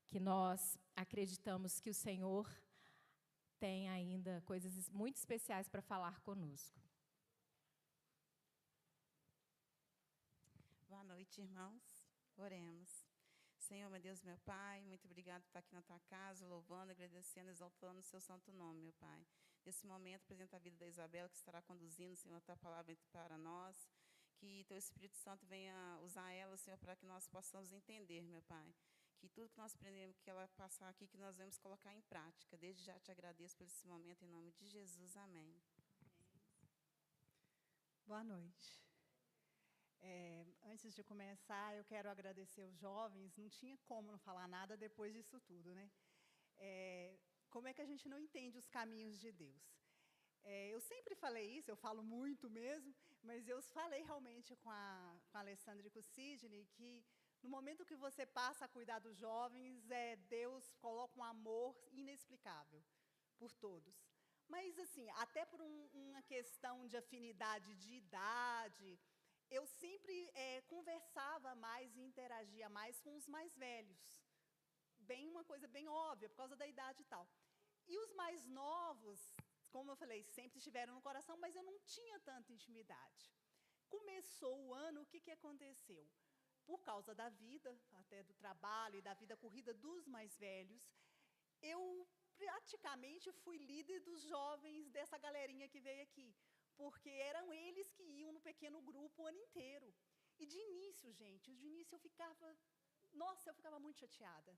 que nós acreditamos que o Senhor tem ainda coisas muito especiais para falar conosco. Boa noite, irmãos. Oremos. Senhor, meu Deus, meu Pai, muito obrigado por estar aqui na tua casa, louvando, agradecendo, exaltando o seu santo nome, meu Pai. Nesse momento, apresento a vida da Isabela, que estará conduzindo, Senhor, a tua palavra para nós. Que teu Espírito Santo venha usar ela, Senhor, para que nós possamos entender, meu Pai. Que tudo que nós aprendemos, que ela passar aqui, que nós vamos colocar em prática. Desde já te agradeço por esse momento, em nome de Jesus. Amém. Boa noite. Antes de começar, eu quero agradecer os jovens. Não tinha como não falar nada depois disso tudo, né? Como é que a gente não entende os caminhos de Deus? Eu sempre falei isso, eu falo muito mesmo, mas eu falei realmente com a Alessandra e com o Sidney que no momento que você passa a cuidar dos jovens, Deus coloca um amor inexplicável por todos. Mas, assim, até por uma questão de afinidade de idade, eu sempre conversava mais e interagia mais com os mais velhos. Uma coisa bem óbvia, por causa da idade e tal. E os mais novos, como eu falei, sempre estiveram no coração, mas eu não tinha tanta intimidade. Começou o ano, o que aconteceu? Por causa da vida, até do trabalho e da vida corrida dos mais velhos, eu praticamente fui líder dos jovens dessa galerinha que veio aqui, porque eram eles que iam no pequeno grupo o ano inteiro. E de início, gente, eu ficava muito chateada.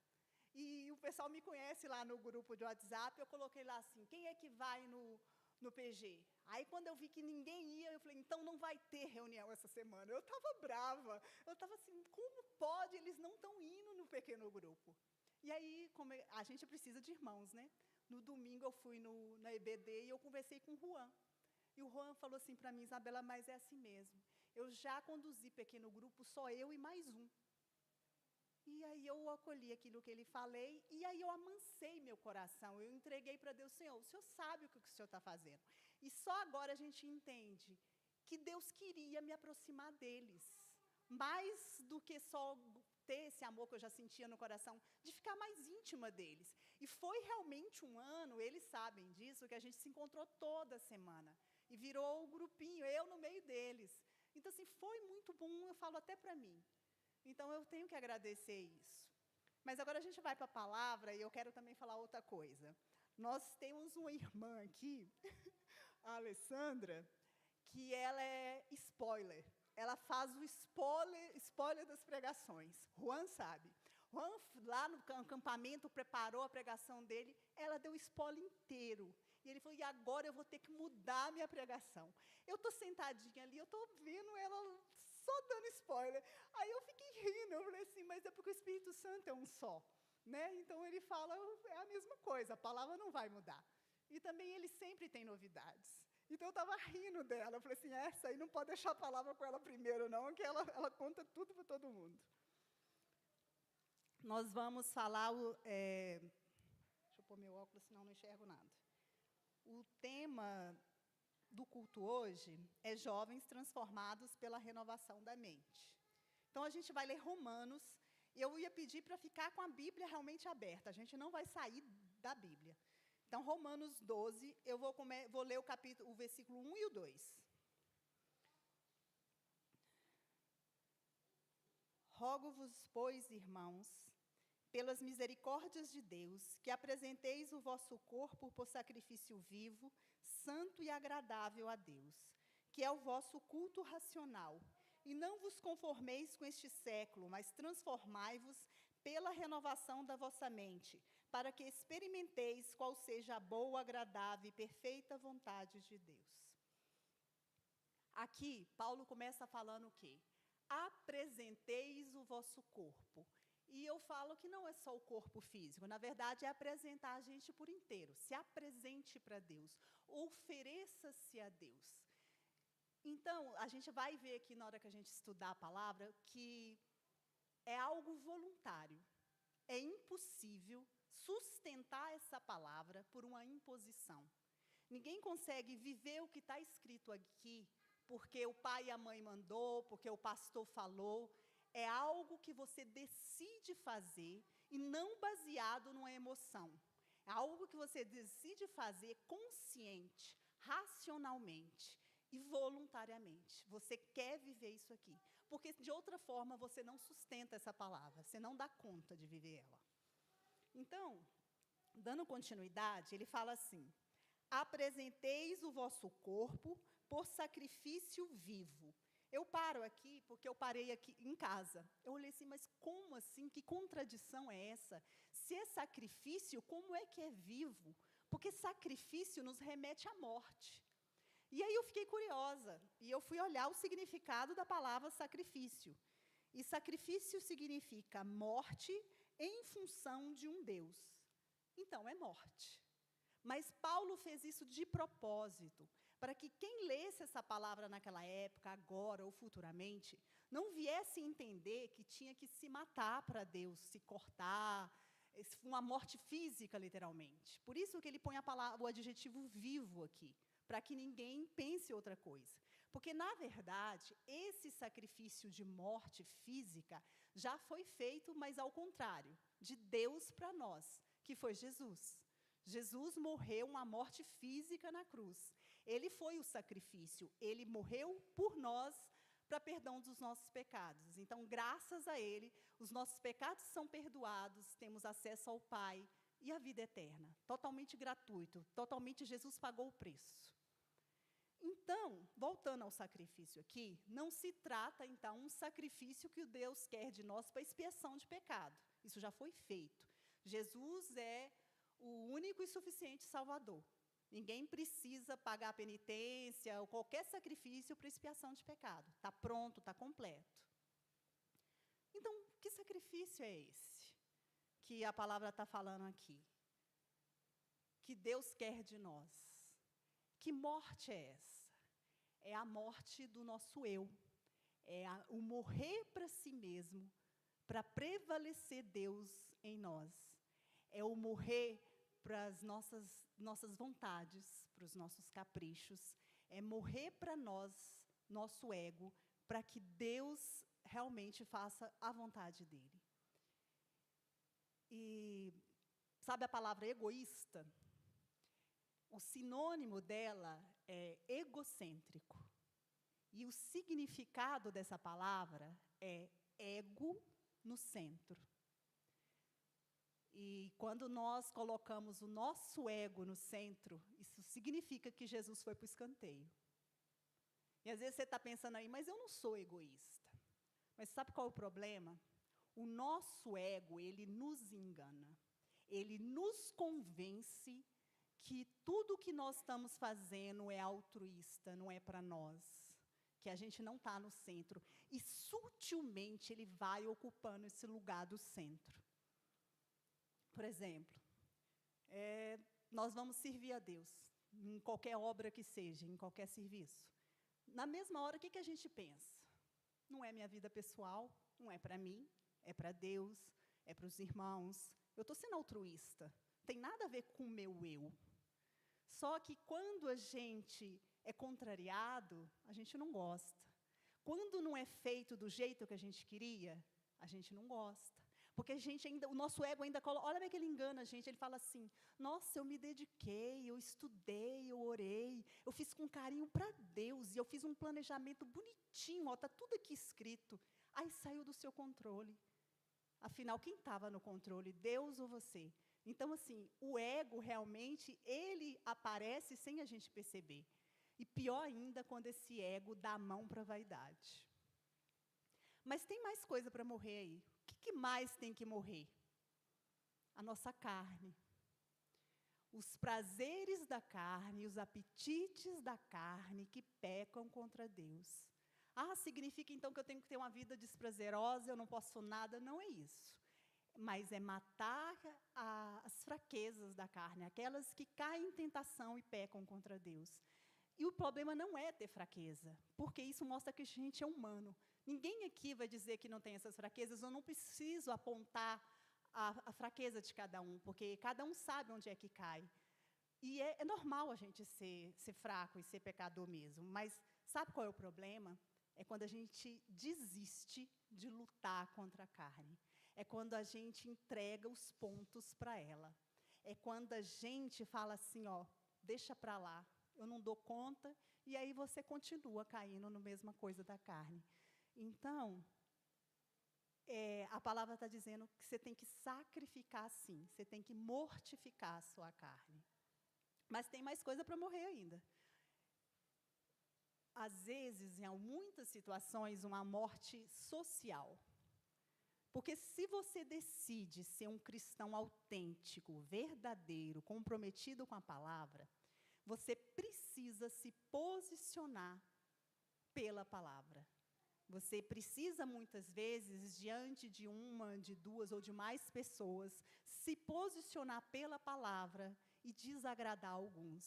E o pessoal me conhece lá no grupo de WhatsApp, eu coloquei lá assim, quem é que vai no PG? Aí, quando eu vi que ninguém ia, eu falei, então não vai ter reunião essa semana. Eu estava brava, eu estava assim, como pode, eles não estão indo no pequeno grupo? E aí, como a gente precisa de irmãos, né? No domingo, eu fui na EBD e eu conversei com o Juan. E o Juan falou assim para mim, Isabela, mas é assim mesmo. Eu já conduzi pequeno grupo, só eu e mais um. E aí eu acolhi aquilo que ele falei, e aí eu amansei meu coração, eu entreguei para Deus, Senhor, o Senhor sabe o que o Senhor está fazendo. E só agora a gente entende que Deus queria me aproximar deles, mais do que só ter esse amor que eu já sentia no coração, de ficar mais íntima deles. E foi realmente um ano, eles sabem disso, que a gente se encontrou toda semana, e virou o grupinho, eu no meio deles. Então, assim, foi muito bom, eu falo até para mim. Então, eu tenho que agradecer isso. Mas agora a gente vai para a palavra, e eu quero também falar outra coisa. Nós temos uma irmã aqui, a Alessandra, que ela é spoiler. Ela faz o spoiler das pregações. Juan sabe. Juan, lá no acampamento, preparou a pregação dele, ela deu o spoiler inteiro. E ele falou, e agora eu vou ter que mudar a minha pregação. Eu estou sentadinha ali, eu estou vendo ela só dando spoiler. Aí eu fiquei rindo, eu falei assim, mas é porque o Espírito Santo é um só. Né? Então ele fala, é a mesma coisa, a palavra não vai mudar. E também ele sempre tem novidades. Então eu estava rindo dela, eu falei assim, essa aí não pode deixar a palavra com ela primeiro não, que ela conta tudo para todo mundo. Nós vamos falar, deixa eu pôr meu óculos, senão não enxergo nada. O tema do culto hoje é jovens transformados pela renovação da mente. Então, a gente vai ler Romanos, e eu ia pedir para ficar com a Bíblia realmente aberta, a gente não vai sair da Bíblia. Então, Romanos 12, eu vou ler o versículo 1 e o 2. Rogo-vos, pois, irmãos, pelas misericórdias de Deus, que apresenteis o vosso corpo por sacrifício vivo, santo e agradável a Deus, que é o vosso culto racional. E não vos conformeis com este século, mas transformai-vos pela renovação da vossa mente, para que experimenteis qual seja a boa, agradável e perfeita vontade de Deus. Aqui, Paulo começa falando o quê? Apresenteis o vosso corpo. E eu falo que não é só o corpo físico, na verdade é apresentar a gente por inteiro. Se apresente para Deus, ofereça-se a Deus. Então, a gente vai ver aqui na hora que a gente estudar a palavra que é algo voluntário. É impossível sustentar essa palavra por uma imposição. Ninguém consegue viver o que está escrito aqui porque o pai e a mãe mandou, porque o pastor falou. É algo que você decide fazer e não baseado numa emoção. É algo que você decide fazer consciente, racionalmente e voluntariamente. Você quer viver isso aqui. Porque, de outra forma, você não sustenta essa palavra. Você não dá conta de viver ela. Então, dando continuidade, ele fala assim, apresenteis o vosso corpo por sacrifício vivo. Eu paro aqui, porque eu parei aqui em casa. Eu olhei assim, mas como assim? Que contradição é essa? Se é sacrifício, como é que é vivo? Porque sacrifício nos remete à morte. E aí eu fiquei curiosa, e eu fui olhar o significado da palavra sacrifício. E sacrifício significa morte em função de um Deus. Então, é morte. Mas Paulo fez isso de propósito, para que quem lesse essa palavra naquela época, agora ou futuramente, não viesse entender que tinha que se matar para Deus, se cortar, uma morte física, literalmente. Por isso que ele põe o adjetivo vivo aqui, para que ninguém pense outra coisa. Porque, na verdade, esse sacrifício de morte física já foi feito, mas ao contrário, de Deus para nós, que foi Jesus. Jesus morreu uma morte física na cruz. Ele foi o sacrifício, ele morreu por nós para perdão dos nossos pecados. Então, graças a Ele, os nossos pecados são perdoados, temos acesso ao Pai e a vida eterna. Totalmente gratuito, totalmente Jesus pagou o preço. Então, voltando ao sacrifício aqui, não se trata, então, um sacrifício que o Deus quer de nós para expiação de pecado. Isso já foi feito. Jesus é o único e suficiente Salvador. Ninguém precisa pagar penitência ou qualquer sacrifício para expiação de pecado. Está pronto, está completo. Então, que sacrifício é esse que a palavra está falando aqui? Que Deus quer de nós? Que morte é essa? É a morte do nosso eu. É o morrer para si mesmo, para prevalecer Deus em nós. É o morrer para as nossas vontades, para os nossos caprichos. É morrer para nós, nosso ego, para que Deus realmente faça a vontade dele. E sabe a palavra egoísta? O sinônimo dela é egocêntrico. E o significado dessa palavra é ego no centro. E quando nós colocamos o nosso ego no centro, isso significa que Jesus foi para o escanteio. E às vezes você está pensando aí, mas eu não sou egoísta. Mas sabe qual é o problema? O nosso ego, ele nos engana. Ele nos convence que tudo que nós estamos fazendo é altruísta, não é para nós. Que a gente não está no centro. E sutilmente ele vai ocupando esse lugar do centro. Por exemplo, nós vamos servir a Deus, em qualquer obra que seja, em qualquer serviço. Na mesma hora, o que a gente pensa? Não é minha vida pessoal, não é para mim, é para Deus, é para os irmãos. Eu estou sendo altruísta, tem nada a ver com o meu eu. Só que quando a gente é contrariado, a gente não gosta. Quando não é feito do jeito que a gente queria, a gente não gosta. Porque o nosso ego ainda coloca, olha como é que ele engana a gente, ele fala assim, nossa, eu me dediquei, eu estudei, eu orei, eu fiz com carinho para Deus, e eu fiz um planejamento bonitinho, está tudo aqui escrito. Aí saiu do seu controle. Afinal, quem estava no controle, Deus ou você? Então, assim, o ego realmente, ele aparece sem a gente perceber. E pior ainda, quando esse ego dá a mão para a vaidade. Mas tem mais coisa para morrer aí. O que mais tem que morrer? A nossa carne. Os prazeres da carne, os apetites da carne que pecam contra Deus. Ah, significa então que eu tenho que ter uma vida desprazerosa, eu não posso nada? Não é isso. Mas é matar as fraquezas da carne, aquelas que caem em tentação e pecam contra Deus. E o problema não é ter fraqueza, porque isso mostra que a gente é humano. Ninguém aqui vai dizer que não tem essas fraquezas, eu não preciso apontar a fraqueza de cada um, porque cada um sabe onde é que cai. E é normal a gente ser fraco e ser pecador mesmo, mas sabe qual é o problema? É quando a gente desiste de lutar contra a carne. É quando a gente entrega os pontos para ela. É quando a gente fala assim, ó, deixa para lá, eu não dou conta, e aí você continua caindo na mesma coisa da carne. Então, a palavra está dizendo que você tem que sacrificar, sim, você tem que mortificar a sua carne. Mas tem mais coisa para morrer ainda. Às vezes, em muitas situações, uma morte social. Porque se você decide ser um cristão autêntico, verdadeiro, comprometido com a palavra, você precisa se posicionar pela palavra. Você precisa, muitas vezes, diante de uma, de duas ou de mais pessoas, se posicionar pela palavra e desagradar alguns,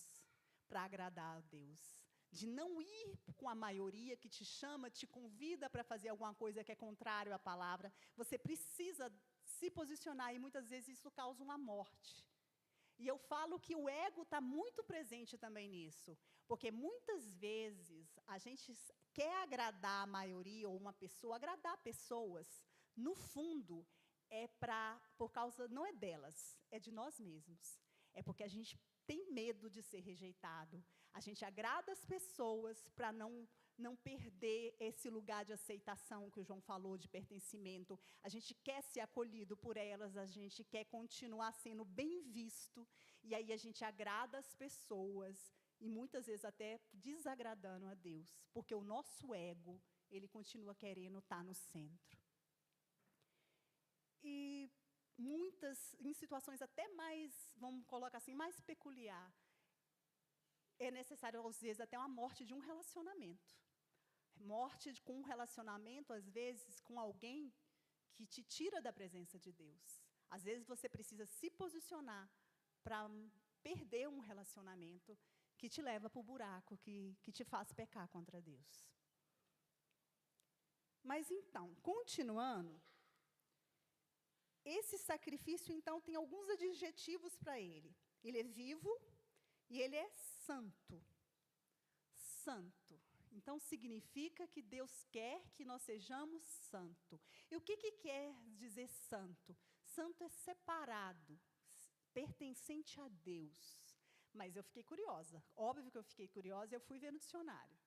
para agradar a Deus. De não ir com a maioria que te chama, te convida para fazer alguma coisa que é contrário à palavra. Você precisa se posicionar e, muitas vezes, isso causa uma morte. E eu falo que o ego está muito presente também nisso, porque muitas vezes a gente quer agradar a maioria ou uma pessoa, agradar pessoas, no fundo, por causa, não é delas, é de nós mesmos. É porque a gente tem medo de ser rejeitado, A gente agrada as pessoas para não perder esse lugar de aceitação que o João falou, de pertencimento. A gente quer ser acolhido por elas, a gente quer continuar sendo bem visto, e aí a gente agrada as pessoas, e muitas vezes até desagradando a Deus, porque o nosso ego, ele continua querendo estar no centro. E muitas, em situações até mais, vamos colocar assim, mais peculiar, é necessário, às vezes, até uma morte de um relacionamento. Morte com um relacionamento, às vezes, com alguém que te tira da presença de Deus. Às vezes, você precisa se posicionar para perder um relacionamento que te leva para o buraco, que te faz pecar contra Deus. Mas, então, continuando, esse sacrifício, então, tem alguns adjetivos para ele. Ele é vivo e ele é santo. Santo. Então, significa que Deus quer que nós sejamos santo. E o que quer dizer santo? Santo é separado, pertencente a Deus. Mas eu fiquei curiosa. Óbvio que eu fiquei curiosa e eu fui ver no dicionário.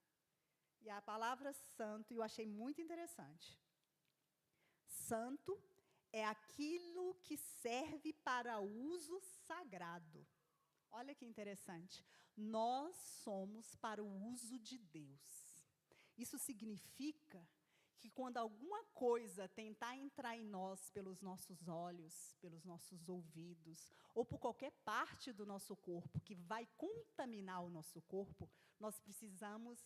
E a palavra santo eu achei muito interessante. Santo é aquilo que serve para uso sagrado. Olha que interessante. Nós somos para o uso de Deus. Isso significa que quando alguma coisa tentar entrar em nós pelos nossos olhos, pelos nossos ouvidos, ou por qualquer parte do nosso corpo que vai contaminar o nosso corpo, nós precisamos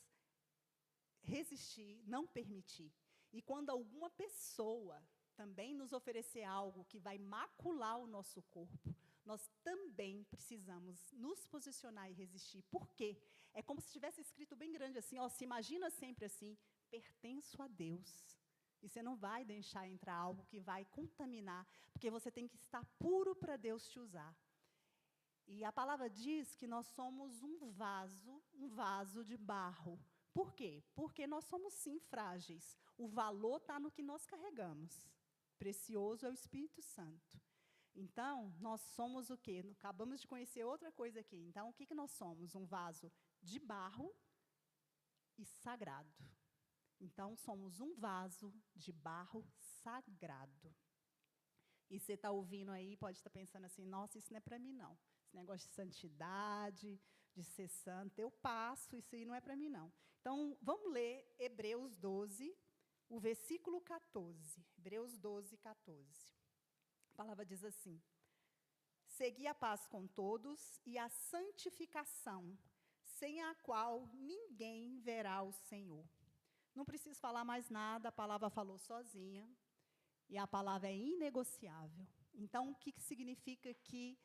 resistir, não permitir. E quando alguma pessoa também nos oferecer algo que vai macular o nosso corpo, nós também precisamos nos posicionar e resistir. Por quê? É como se tivesse escrito bem grande assim, ó, se imagina sempre assim, pertenço a Deus. E você não vai deixar entrar algo que vai contaminar, porque você tem que estar puro para Deus te usar. E a palavra diz que nós somos um vaso de barro. Por quê? Porque nós somos, sim, frágeis. O valor está no que nós carregamos. Precioso é o Espírito Santo. Então, nós somos o quê? Acabamos de conhecer outra coisa aqui. Então, o que nós somos? Um vaso de barro e sagrado. Então, somos um vaso de barro sagrado. E você está ouvindo aí, pode estar pensando assim, nossa, isso não é para mim, não. Esse negócio de santidade, de ser santo, eu passo, isso aí não é para mim, não. Então, vamos ler Hebreus 12, o versículo 14. Hebreus 12, 14. A palavra diz assim: segui a paz com todos e a santificação, sem a qual ninguém verá o Senhor. Não preciso falar mais nada, a palavra falou sozinha, e a palavra é inegociável. Então, o que significa que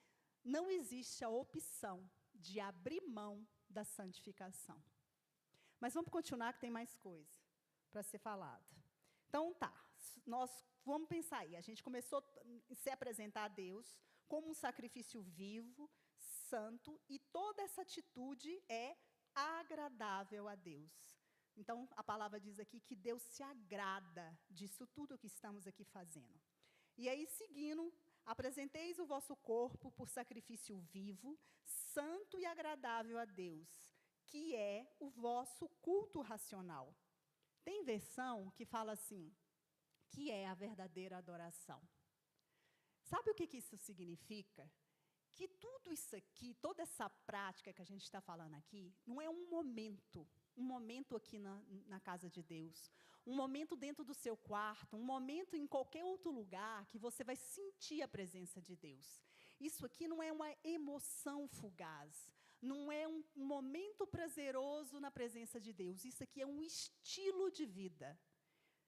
não existe a opção de abrir mão da santificação. Mas vamos continuar, que tem mais coisa para ser falada. Então, tá, nós vamos pensar aí, a gente começou a se apresentar a Deus como um sacrifício vivo, santo, e toda essa atitude é agradável a Deus. Então, a palavra diz aqui que Deus se agrada disso tudo que estamos aqui fazendo. E aí, seguindo, apresenteis o vosso corpo por sacrifício vivo, santo e agradável a Deus, que é o vosso culto racional. Tem versão que fala assim, que é a verdadeira adoração. Sabe o que isso significa? Que tudo isso aqui, toda essa prática que a gente está falando aqui, não é um momento aqui na casa de Deus, um momento dentro do seu quarto, um momento em qualquer outro lugar que você vai sentir a presença de Deus. Isso aqui não é uma emoção fugaz, não é um momento prazeroso na presença de Deus, isso aqui é um estilo de vida.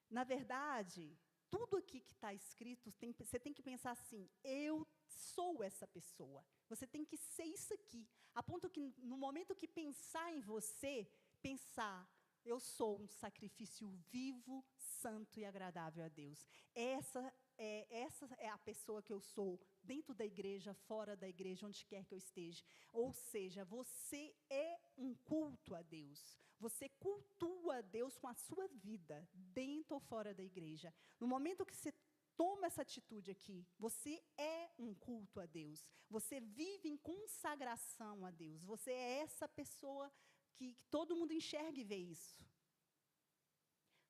Na verdade, tudo aqui que está escrito, você tem que pensar assim, eu sou essa pessoa. Você tem que ser isso aqui, a ponto que no momento que pensar em você, pensar, eu sou um sacrifício vivo, santo e agradável a Deus. Essa é a pessoa que eu sou, dentro da igreja, fora da igreja, onde quer que eu esteja. Ou seja, você é um culto a Deus. Você cultua a Deus com a sua vida, dentro ou fora da igreja. No momento que você toma essa atitude aqui. Você é um culto a Deus. Você vive em consagração a Deus. Você é essa pessoa que todo mundo enxerga e vê isso.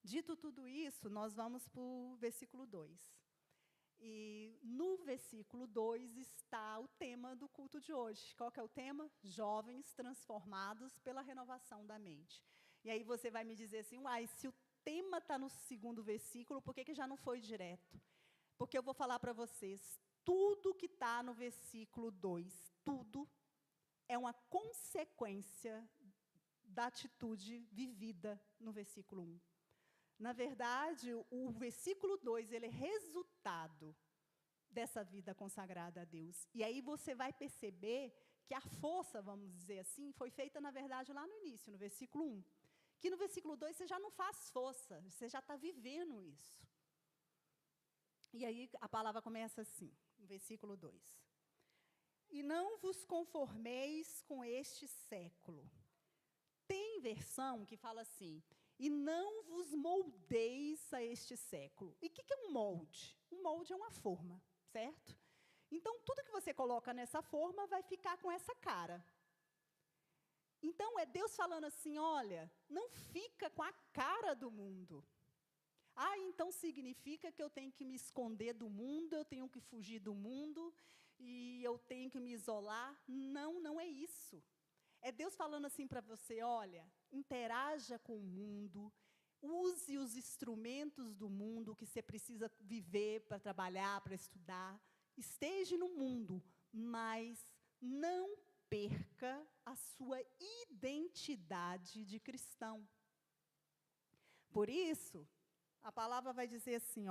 Dito tudo isso, nós vamos para o versículo 2. E no versículo 2 está o tema do culto de hoje. Qual que é o tema? Jovens transformados pela renovação da mente. E aí você vai me dizer assim, se o tema está no segundo versículo, por que já não foi direto? Porque eu vou falar para vocês, tudo que está no versículo 2, tudo é uma consequência da atitude vivida no versículo 1. Na verdade, o versículo 2, ele é resultado dessa vida consagrada a Deus. E aí você vai perceber que a força, vamos dizer assim, foi feita, na verdade, lá no início, no versículo 1. Que no versículo 2 você já não faz força, você já está vivendo isso. E aí a palavra começa assim, no versículo 2. E não vos conformeis com este século. Tem versão que fala assim, e não vos moldeis a este século. E o que é um molde? Um molde é uma forma, certo? Então, tudo que você coloca nessa forma vai ficar com essa cara. Então, é Deus falando assim, olha, não fica com a cara do mundo. Então significa que eu tenho que me esconder do mundo, eu tenho que fugir do mundo, e eu tenho que me isolar. Não, não é isso. É Deus falando assim para você, olha, interaja com o mundo, use os instrumentos do mundo que você precisa viver para trabalhar, para estudar. Esteja no mundo, mas não perca a sua identidade de cristão. Por isso, a palavra vai dizer assim,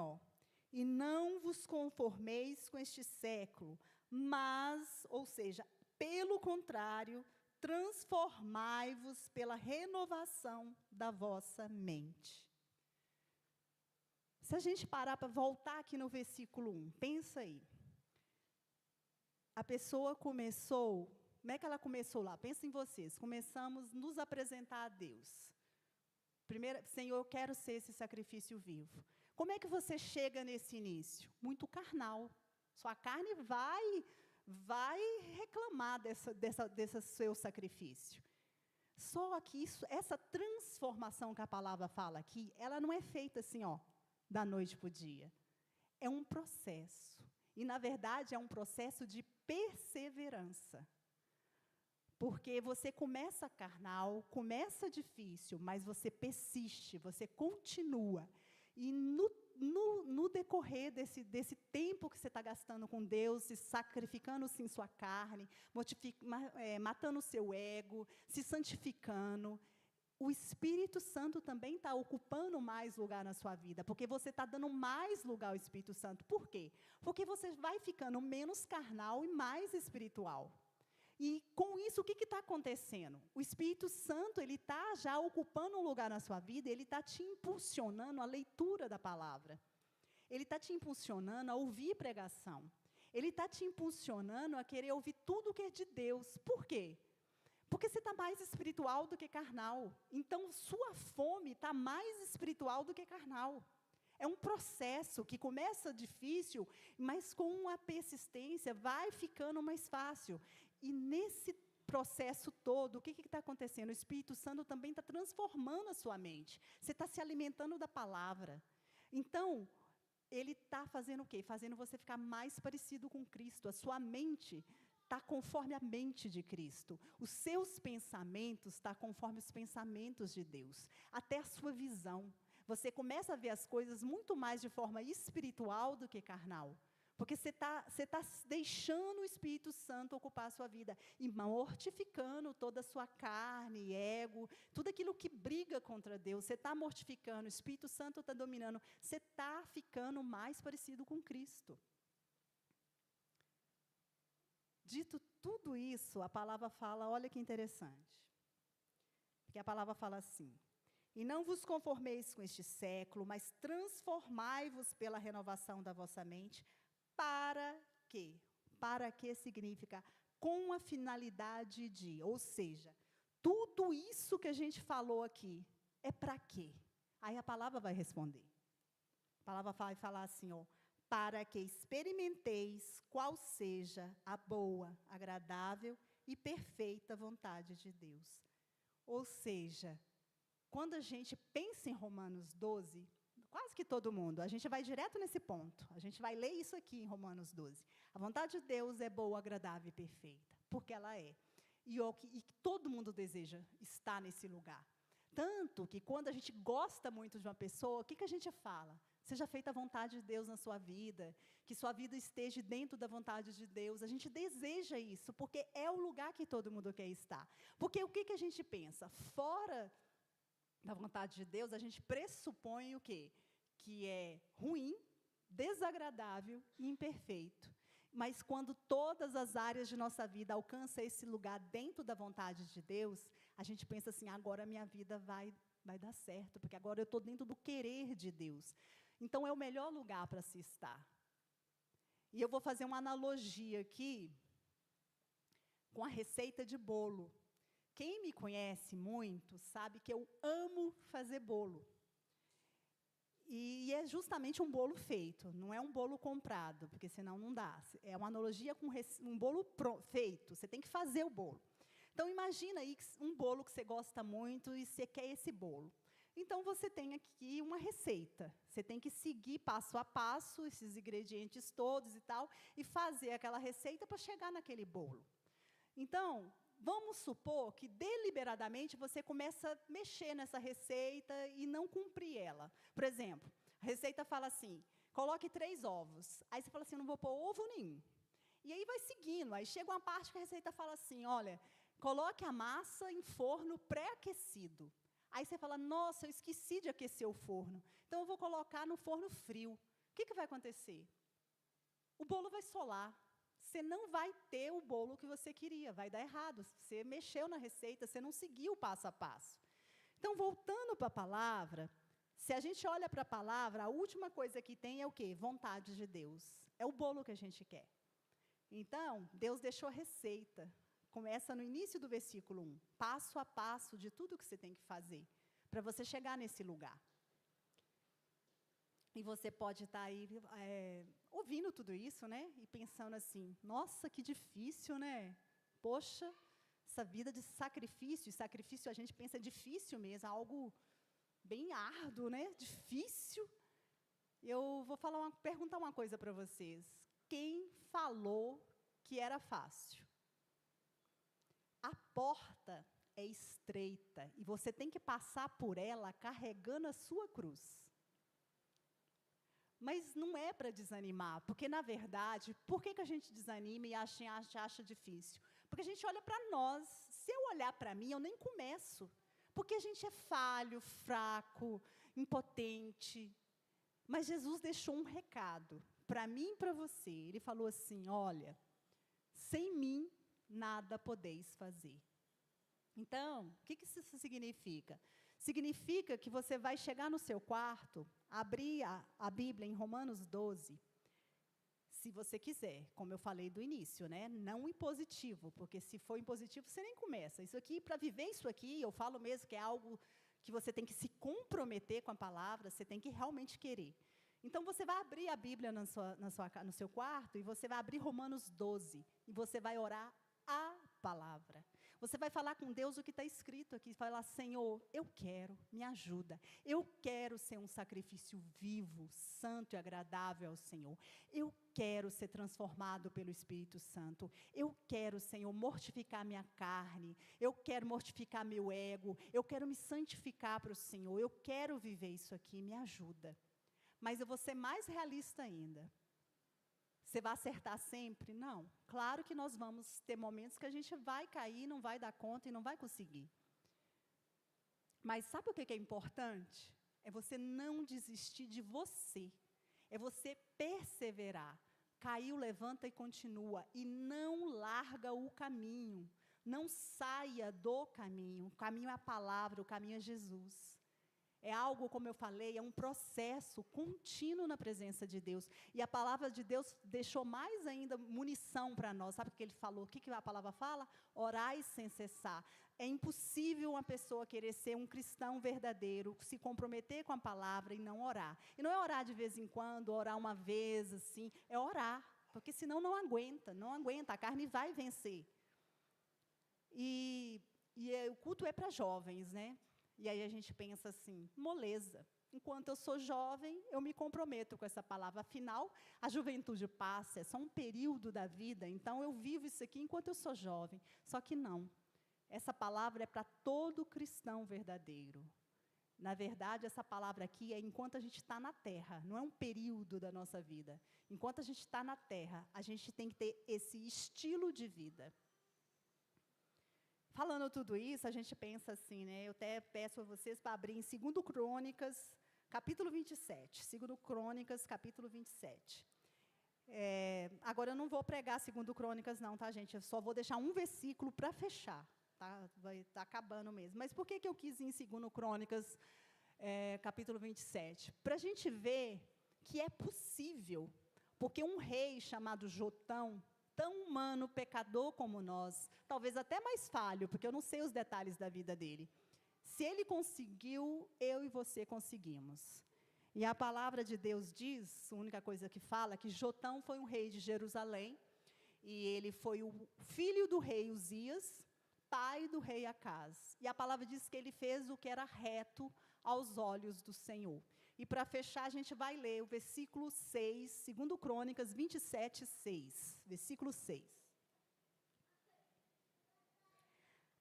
e não vos conformeis com este século, mas, ou seja, pelo contrário, transformai-vos pela renovação da vossa mente. Se a gente parar para voltar aqui no versículo 1, pensa aí. A pessoa começou, como é que ela começou lá? Pensa em vocês, começamos a nos apresentar a Deus. Primeiro, Senhor, eu quero ser esse sacrifício vivo. Como é que você chega nesse início? Muito carnal. Sua carne vai reclamar desse seu sacrifício. Só que essa transformação que a palavra fala aqui, ela não é feita assim, da noite para o dia. É um processo. E, na verdade, é um processo de perseverança. Porque você começa carnal, começa difícil, mas você persiste, você continua. E no decorrer desse tempo que você está gastando com Deus, se sacrificando sim sua carne, matando o seu ego, se santificando, o Espírito Santo também está ocupando mais lugar na sua vida, porque você está dando mais lugar ao Espírito Santo. Por quê? Porque você vai ficando menos carnal e mais espiritual. E, com isso, o que está acontecendo? O Espírito Santo está já ocupando um lugar na sua vida, ele está te impulsionando à leitura da palavra. Ele está te impulsionando a ouvir pregação. Ele está te impulsionando a querer ouvir tudo o que é de Deus. Por quê? Porque você está mais espiritual do que carnal. Então, sua fome está mais espiritual do que carnal. É um processo que começa difícil, mas com a persistência vai ficando mais fácil. E nesse processo todo, o que está acontecendo? O Espírito Santo também está transformando a sua mente. Você está se alimentando da palavra. Então, ele está fazendo o quê? Fazendo você ficar mais parecido com Cristo. A sua mente está conforme a mente de Cristo. Os seus pensamentos estão conforme os pensamentos de Deus. Até a sua visão. Você começa a ver as coisas muito mais de forma espiritual do que carnal. Porque você está deixando o Espírito Santo ocupar a sua vida e mortificando toda a sua carne, ego, tudo aquilo que briga contra Deus. Você está mortificando, o Espírito Santo está dominando. Você está ficando mais parecido com Cristo. Dito tudo isso, a palavra fala, olha que interessante. Porque a palavra fala assim, e não vos conformeis com este século, mas transformai-vos pela renovação da vossa mente. Para quê? Para que significa com a finalidade de, ou seja, tudo isso que a gente falou aqui é para quê? Aí a palavra vai responder. A palavra vai falar assim, para que experimenteis qual seja a boa, agradável e perfeita vontade de Deus. Ou seja, quando a gente pensa em Romanos 12, quase que todo mundo, a gente vai direto nesse ponto. A gente vai ler isso aqui em Romanos 12. A vontade de Deus é boa, agradável e perfeita, porque ela é. E todo mundo deseja estar nesse lugar. Tanto que quando a gente gosta muito de uma pessoa, o que a gente fala? Seja feita a vontade de Deus na sua vida, que sua vida esteja dentro da vontade de Deus. A gente deseja isso, porque é o lugar que todo mundo quer estar. Porque o que a gente pensa? Fora da vontade de Deus, a gente pressupõe o quê? Que é ruim, desagradável e imperfeito. Mas quando todas as áreas de nossa vida alcançam esse lugar dentro da vontade de Deus, a gente pensa assim, agora a minha vida vai dar certo, porque agora eu estou dentro do querer de Deus. Então, é o melhor lugar para se estar. E eu vou fazer uma analogia aqui com a receita de bolo. Quem me conhece muito sabe que eu amo fazer bolo. E é justamente um bolo feito, não é um bolo comprado, porque senão não dá. É uma analogia com um bolo feito, você tem que fazer o bolo. Então, imagina aí um bolo que você gosta muito e você quer esse bolo. Então, você tem aqui uma receita. Você tem que seguir passo a passo, esses ingredientes todos e tal, e fazer aquela receita para chegar naquele bolo. Então, vamos supor que deliberadamente você começa a mexer nessa receita e não cumprir ela. Por exemplo, a receita fala assim, coloque 3 ovos. Aí você fala assim, não vou pôr ovo nenhum. E aí vai seguindo, aí chega uma parte que a receita fala assim, olha, coloque a massa em forno pré-aquecido. Aí você fala, nossa, eu esqueci de aquecer o forno. Então, eu vou colocar no forno frio. O que vai acontecer? O bolo vai solar. Você não vai ter o bolo que você queria, vai dar errado. Você mexeu na receita, você não seguiu o passo a passo. Então, voltando para a palavra, se a gente olha para a palavra, a última coisa que tem é o quê? Vontade de Deus. É o bolo que a gente quer. Então, Deus deixou a receita. Começa no início do versículo 1, passo a passo de tudo que você tem que fazer, para você chegar nesse lugar. E você pode estar aí ouvindo tudo isso, né? E pensando assim, nossa, que difícil, né? Poxa, essa vida de sacrifício, e sacrifício a gente pensa difícil mesmo, algo bem árduo, né? Difícil. Eu vou perguntar uma coisa para vocês. Quem falou que era fácil? A porta é estreita e você tem que passar por ela carregando a sua cruz. Mas não é para desanimar, porque, na verdade, por que a gente desanima e acha difícil? Porque a gente olha para nós. Se eu olhar para mim, eu nem começo. Porque a gente é falho, fraco, impotente. Mas Jesus deixou um recado para mim e para você. Ele falou assim, olha, sem mim, nada podeis fazer. Então, o que isso significa? Significa que você vai chegar no seu quarto, abrir a Bíblia em Romanos 12, se você quiser, como eu falei do início, né? Não impositivo, porque se for impositivo, você nem começa. Isso aqui, para viver isso aqui, eu falo mesmo que é algo que você tem que se comprometer com a palavra, você tem que realmente querer. Então, você vai abrir a Bíblia no seu quarto, e você vai abrir Romanos 12, e você vai orar a palavra. Você vai falar com Deus o que está escrito aqui, falar, Senhor, eu quero, me ajuda. Eu quero ser um sacrifício vivo, santo e agradável ao Senhor. Eu quero ser transformado pelo Espírito Santo. Eu quero, Senhor, mortificar minha carne. Eu quero mortificar meu ego. Eu quero me santificar para o Senhor. Eu quero viver isso aqui, me ajuda. Mas eu vou ser mais realista ainda. Você vai acertar sempre? Não. Claro que nós vamos ter momentos que a gente vai cair, não vai dar conta e não vai conseguir. Mas sabe o que é importante? É você não desistir de você. É você perseverar. Caiu, levanta e continua. E não larga o caminho. Não saia do caminho. O caminho é a palavra, o caminho é Jesus. É algo, como eu falei, é um processo contínuo na presença de Deus. E a palavra de Deus deixou mais ainda munição para nós. Sabe o que ele falou? O que a palavra fala? Orai sem cessar. É impossível uma pessoa querer ser um cristão verdadeiro, se comprometer com a palavra e não orar. E não é orar de vez em quando, orar uma vez, assim, é orar. Porque senão não aguenta, a carne vai vencer. E o culto é para jovens, né? E aí a gente pensa assim, moleza. Enquanto eu sou jovem, eu me comprometo com essa palavra. Afinal, a juventude passa, é só um período da vida, então eu vivo isso aqui enquanto eu sou jovem. Só que não. Essa palavra é para todo cristão verdadeiro. Na verdade, essa palavra aqui é enquanto a gente está na terra, não é um período da nossa vida. Enquanto a gente está na terra, a gente tem que ter esse estilo de vida. Falando tudo isso, a gente pensa assim, né? Eu até peço a vocês para abrir em 2 Crônicas, capítulo 27. 2 Crônicas, capítulo 27. Agora, eu não vou pregar 2 Crônicas, não, tá, gente? Eu só vou deixar um versículo para fechar. Tá? Vai estar acabando mesmo. Mas por que eu quis ir em 2 Crônicas, capítulo 27? Para a gente ver que é possível, porque um rei chamado Jotão, tão humano, pecador como nós, talvez até mais falho, porque eu não sei os detalhes da vida dele. Se ele conseguiu, eu e você conseguimos. E a palavra de Deus diz, a única coisa que fala, que Jotão foi um rei de Jerusalém, e ele foi o filho do rei Uzias, pai do rei Acaz. E a palavra diz que ele fez o que era reto aos olhos do Senhor. E para fechar, a gente vai ler o versículo 6, 2 Crônicas 27, 6. Versículo 6.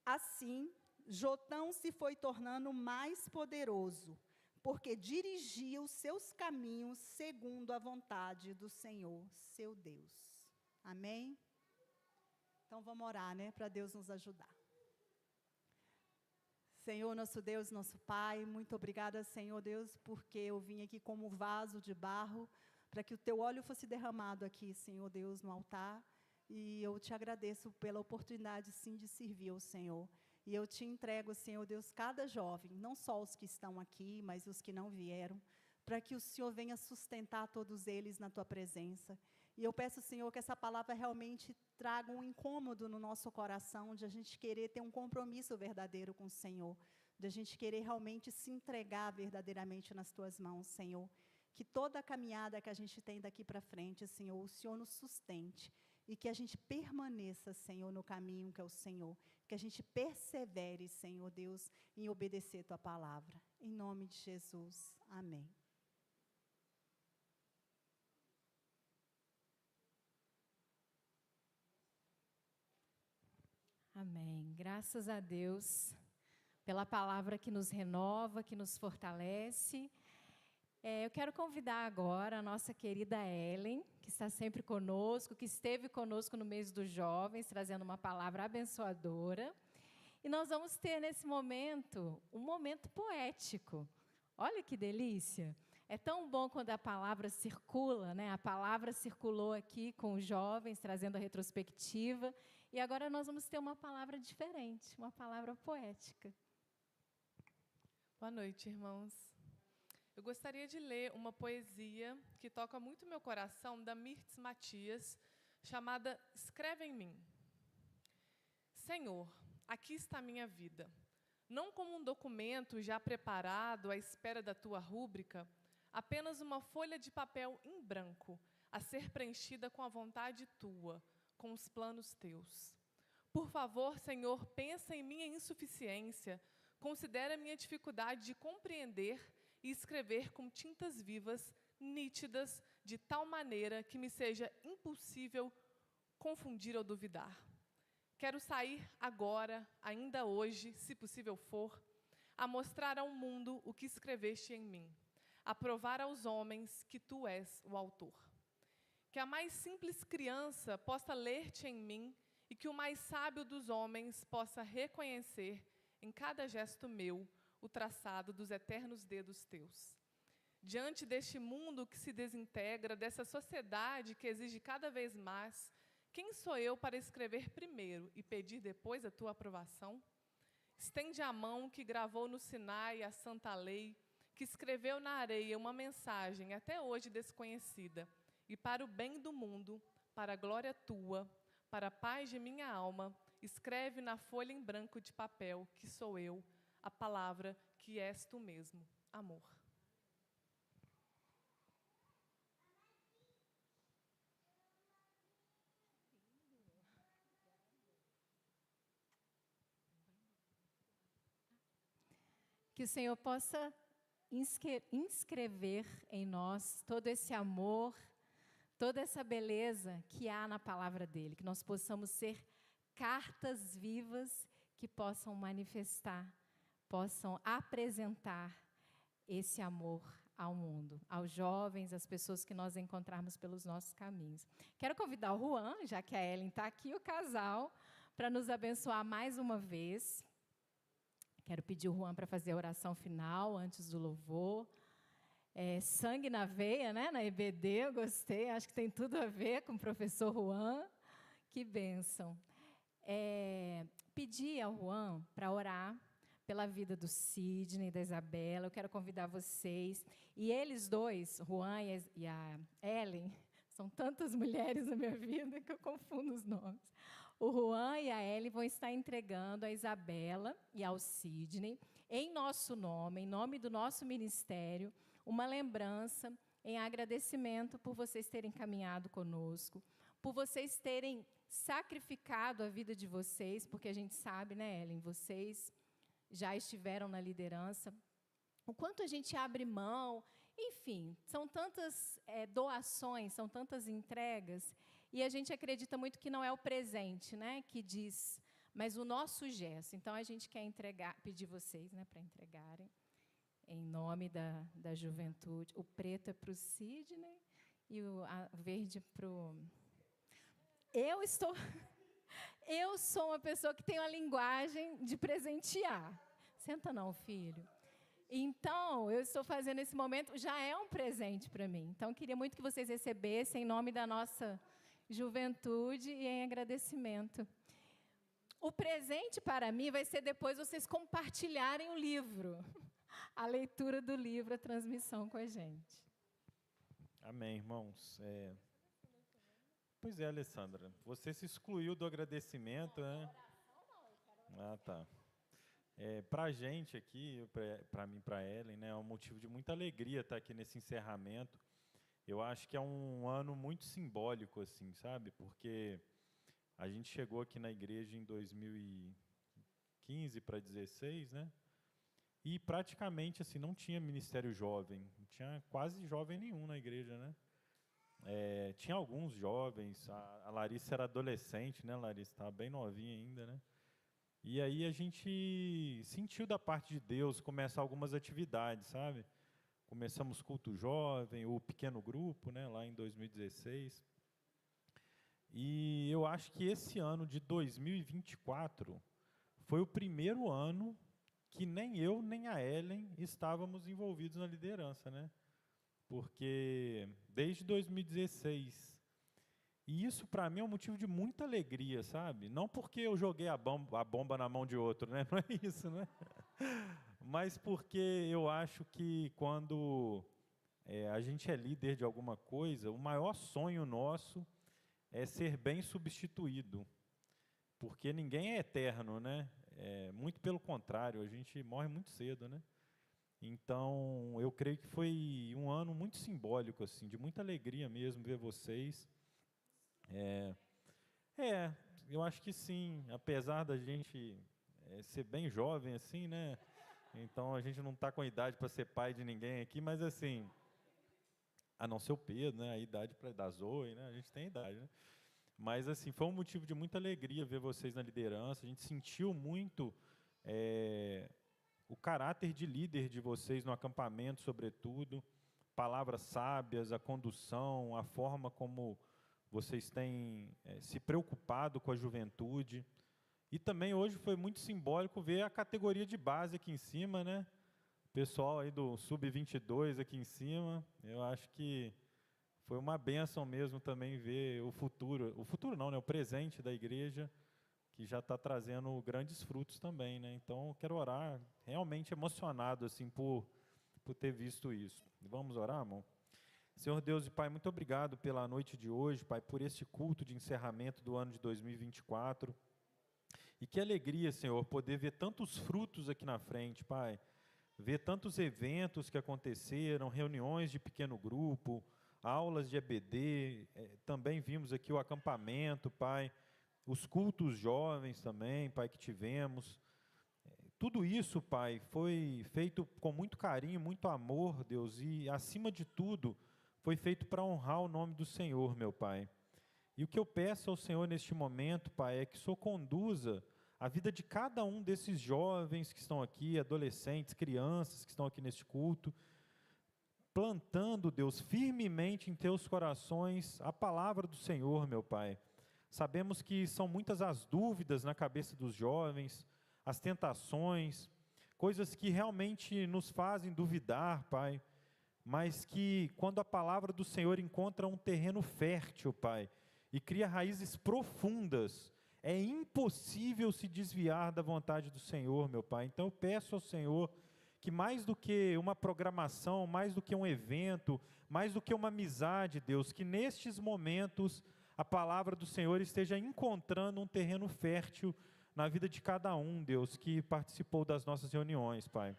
Assim, Jotão se foi tornando mais poderoso, porque dirigia os seus caminhos segundo a vontade do Senhor, seu Deus. Amém? Então, vamos orar, né, para Deus nos ajudar. Senhor, nosso Deus, nosso Pai, muito obrigada, Senhor Deus, porque eu vim aqui como vaso de barro, para que o Teu óleo fosse derramado aqui, Senhor Deus, no altar, e eu te agradeço pela oportunidade, sim, de servir ao Senhor. E eu te entrego, Senhor Deus, cada jovem, não só os que estão aqui, mas os que não vieram, para que o Senhor venha sustentar todos eles na Tua presença. E eu peço, Senhor, que essa palavra realmente traga um incômodo no nosso coração, de a gente querer ter um compromisso verdadeiro com o Senhor, de a gente querer realmente se entregar verdadeiramente nas Tuas mãos, Senhor. Que toda a caminhada que a gente tem daqui para frente, Senhor, o Senhor nos sustente, e que a gente permaneça, Senhor, no caminho que é o Senhor, que a gente persevere, Senhor Deus, em obedecer Tua palavra. Em nome de Jesus. Amém. Amém. Graças a Deus pela palavra que nos renova, que nos fortalece. Eu quero convidar agora a nossa querida Ellen, que está sempre conosco, que esteve conosco no mês dos jovens, trazendo uma palavra abençoadora. E nós vamos ter nesse momento, um momento poético. Olha que delícia! É tão bom quando a palavra circula, né? A palavra circulou aqui com os jovens, trazendo a retrospectiva. E agora nós vamos ter uma palavra diferente, uma palavra poética. Boa noite, irmãos. Eu gostaria de ler uma poesia que toca muito meu coração, da Mirtz Matias, chamada Escreve em Mim. Senhor, aqui está a minha vida. Não como um documento já preparado à espera da tua rúbrica, apenas uma folha de papel em branco, a ser preenchida com a vontade tua, com os planos teus. Por favor, Senhor, pensa em minha insuficiência, considera minha dificuldade de compreender e escrever com tintas vivas, nítidas, de tal maneira que me seja impossível confundir ou duvidar. Quero sair agora, ainda hoje, se possível for, a mostrar ao mundo o que escreveste em mim, a provar aos homens que tu és o autor. Que a mais simples criança possa ler-te em mim e que o mais sábio dos homens possa reconhecer em cada gesto meu o traçado dos eternos dedos teus. Diante deste mundo que se desintegra, dessa sociedade que exige cada vez mais, quem sou eu para escrever primeiro e pedir depois a tua aprovação? Estende a mão que gravou no Sinai a santa lei, que escreveu na areia uma mensagem até hoje desconhecida, e para o bem do mundo, para a glória tua, para a paz de minha alma, escreve na folha em branco de papel, que sou eu, a palavra que és tu mesmo, amor. Que o Senhor possa inscrever em nós todo esse amor, toda essa beleza que há na palavra dele, que nós possamos ser cartas vivas que possam manifestar, possam apresentar esse amor ao mundo, aos jovens, às pessoas que nós encontrarmos pelos nossos caminhos. Quero convidar o Juan, já que a Ellen está aqui, o casal, para nos abençoar mais uma vez. Quero pedir o Juan para fazer a oração final, antes do louvor. Sangue na veia, né? Na EBD, eu gostei, acho que tem tudo a ver com o professor Juan. Que bênção. Pedir ao Juan para orar pela vida do Sidney, da Isabela. Eu quero convidar vocês. E eles dois, Juan e a Ellen, são tantas mulheres na minha vida que eu confundo os nomes. O Juan e a Ellen vão estar entregando a Isabela e ao Sidney, em nosso nome, em nome do nosso ministério, uma lembrança em agradecimento por vocês terem caminhado conosco, por vocês terem sacrificado a vida de vocês, porque a gente sabe, né, Ellen, vocês já estiveram na liderança, o quanto a gente abre mão, enfim, são tantas doações, são tantas entregas. E a gente acredita muito que não é o presente, né, que diz, mas o nosso gesto. Então, a gente quer pedir vocês, né, para entregarem, em nome da juventude. O preto é para o Sidney e o verde para o... Eu sou uma pessoa que tem uma linguagem de presentear. Senta não, filho. Então, eu estou fazendo esse momento, já é um presente para mim. Então, eu queria muito que vocês recebessem em nome da nossa juventude e em agradecimento. O presente para mim vai ser depois vocês compartilharem o livro, a leitura do livro, a transmissão com a gente. Amém, irmãos. Pois é, Alessandra, você se excluiu do agradecimento, né? Ah, tá. Para a gente aqui, para mim, para a Ellen, né, é um motivo de muita alegria estar aqui nesse encerramento. Eu acho que é um ano muito simbólico, assim, sabe? Porque a gente chegou aqui na igreja em 2015 para 2016, né? E praticamente assim não tinha ministério jovem, não tinha quase jovem nenhum na igreja, né? Tinha alguns jovens, a Larissa era adolescente, né? Larissa estava bem novinha ainda, né? E aí a gente sentiu da parte de Deus começar algumas atividades, sabe? Começamos culto jovem, o pequeno grupo, né, lá em 2016. E eu acho que esse ano de 2024 foi o primeiro ano que nem eu, nem a Ellen estávamos envolvidos na liderança, né? Porque desde 2016. E isso, para mim, é um motivo de muita alegria, sabe? Não porque eu joguei a bomba na mão de outro, né? Não é isso, né? Mas porque eu acho que quando a gente é líder de alguma coisa, o maior sonho nosso é ser bem substituído. Porque ninguém é eterno, né? Muito pelo contrário, a gente morre muito cedo, né? Então, eu creio que foi um ano muito simbólico, assim, de muita alegria mesmo ver vocês. Eu acho que sim, apesar da gente ser bem jovem, assim, né? Então, a gente não está com idade para ser pai de ninguém aqui, mas, assim, a não ser o Pedro, né? A idade da Zoe, né? A gente tem idade, né? Mas, assim, foi um motivo de muita alegria ver vocês na liderança. A gente sentiu muito o caráter de líder de vocês no acampamento, sobretudo. Palavras sábias, a condução, a forma como vocês têm se preocupado com a juventude. E também hoje foi muito simbólico ver a categoria de base aqui em cima, né? O pessoal aí do Sub-22 aqui em cima. Eu acho que foi uma bênção mesmo também ver o futuro não, né? O presente da igreja, que já está trazendo grandes frutos também, né? Então, eu quero orar realmente emocionado assim, por por ter visto isso. Vamos orar, irmão? Senhor Deus e Pai, muito obrigado pela noite de hoje, Pai, por este culto de encerramento do ano de 2024. E que alegria, Senhor, poder ver tantos frutos aqui na frente, Pai. Ver tantos eventos que aconteceram, reuniões de pequeno grupo, aulas de EBD, também vimos aqui o acampamento, Pai, os cultos jovens também, Pai, que tivemos. Tudo isso, Pai, foi feito com muito carinho, muito amor, Deus, e acima de tudo, foi feito para honrar o nome do Senhor, meu Pai. E o que eu peço ao Senhor neste momento, Pai, é que o Senhor conduza a vida de cada um desses jovens que estão aqui, adolescentes, crianças que estão aqui neste culto, plantando, Deus, firmemente em teus corações a palavra do Senhor, meu Pai. Sabemos que são muitas as dúvidas na cabeça dos jovens, as tentações, coisas que realmente nos fazem duvidar, Pai, mas que quando a palavra do Senhor encontra um terreno fértil, Pai, e cria raízes profundas, é impossível se desviar da vontade do Senhor, meu Pai. Então eu peço ao Senhor que mais do que uma programação, mais do que um evento, mais do que uma amizade, Deus, que nestes momentos a palavra do Senhor esteja encontrando um terreno fértil na vida de cada um, Deus, que participou das nossas reuniões, Pai.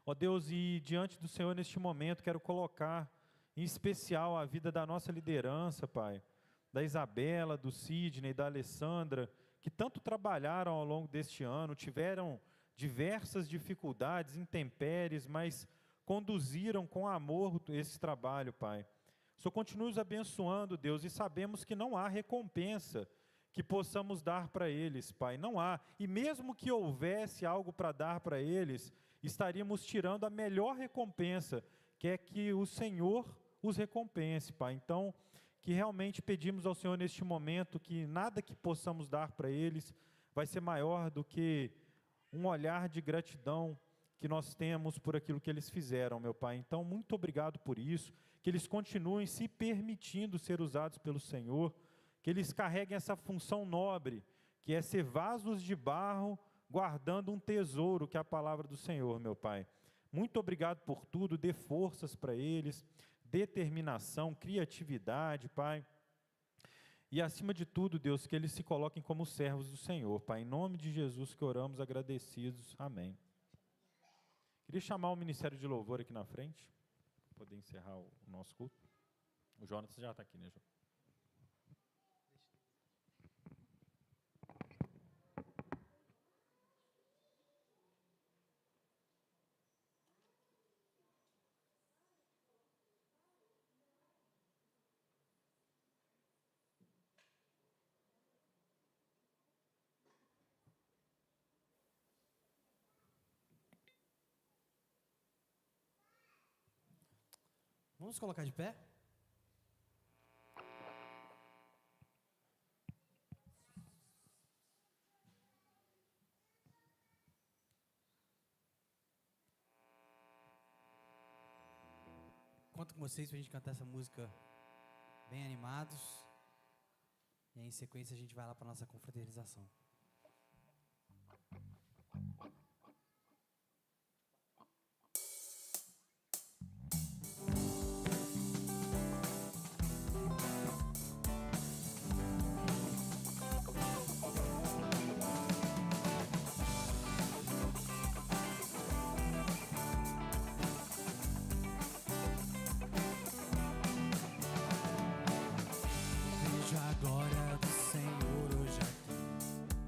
Ó Deus, e diante do Senhor neste momento, quero colocar em especial a vida da nossa liderança, Pai, da Isabela, do Sidney, da Alessandra, que tanto trabalharam ao longo deste ano, tiveram diversas dificuldades, intempéries, mas conduziram com amor esse trabalho, Pai. O Senhor continua os abençoando, Deus, e sabemos que não há recompensa que possamos dar para eles, Pai, não há. E mesmo que houvesse algo para dar para eles, estaríamos tirando a melhor recompensa, que é que o Senhor os recompense, Pai. Então, que realmente pedimos ao Senhor neste momento que nada que possamos dar para eles vai ser maior do que um olhar de gratidão que nós temos por aquilo que eles fizeram, meu Pai. Então, muito obrigado por isso, que eles continuem se permitindo ser usados pelo Senhor, que eles carreguem essa função nobre, que é ser vasos de barro, guardando um tesouro, que é a palavra do Senhor, meu Pai. Muito obrigado por tudo, dê forças para eles, determinação, criatividade, Pai. E acima de tudo, Deus, que eles se coloquem como servos do Senhor, Pai. Em nome de Jesus que oramos agradecidos. Amém. Queria chamar o Ministério de Louvor aqui na frente, para poder encerrar o nosso culto. O Jonas já está aqui, né, Jonas? Vamos colocar de pé? Conto com vocês para a gente cantar essa música bem animados. E aí, em sequência, a gente vai lá para a nossa confraternização. Vejo a glória do Senhor hoje aqui.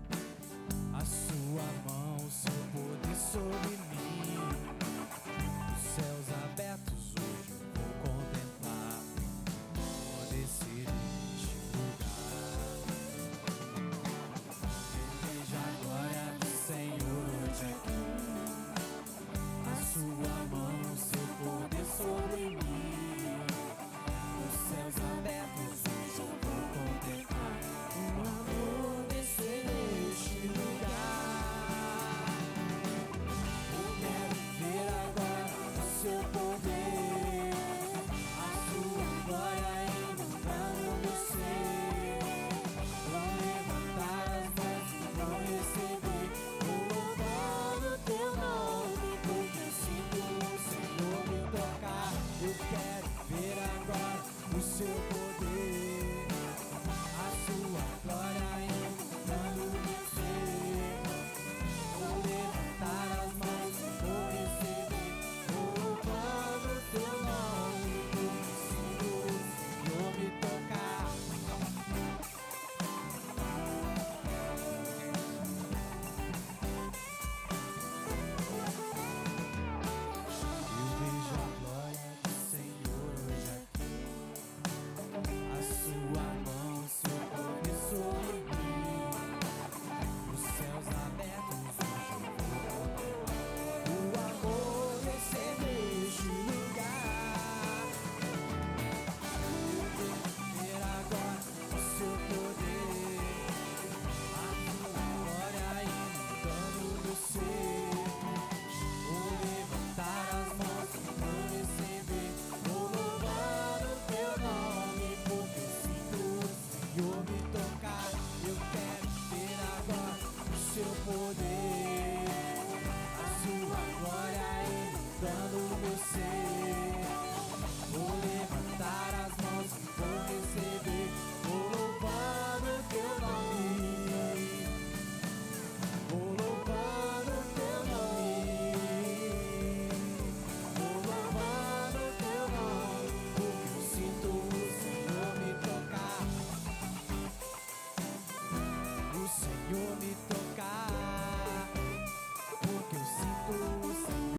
poder.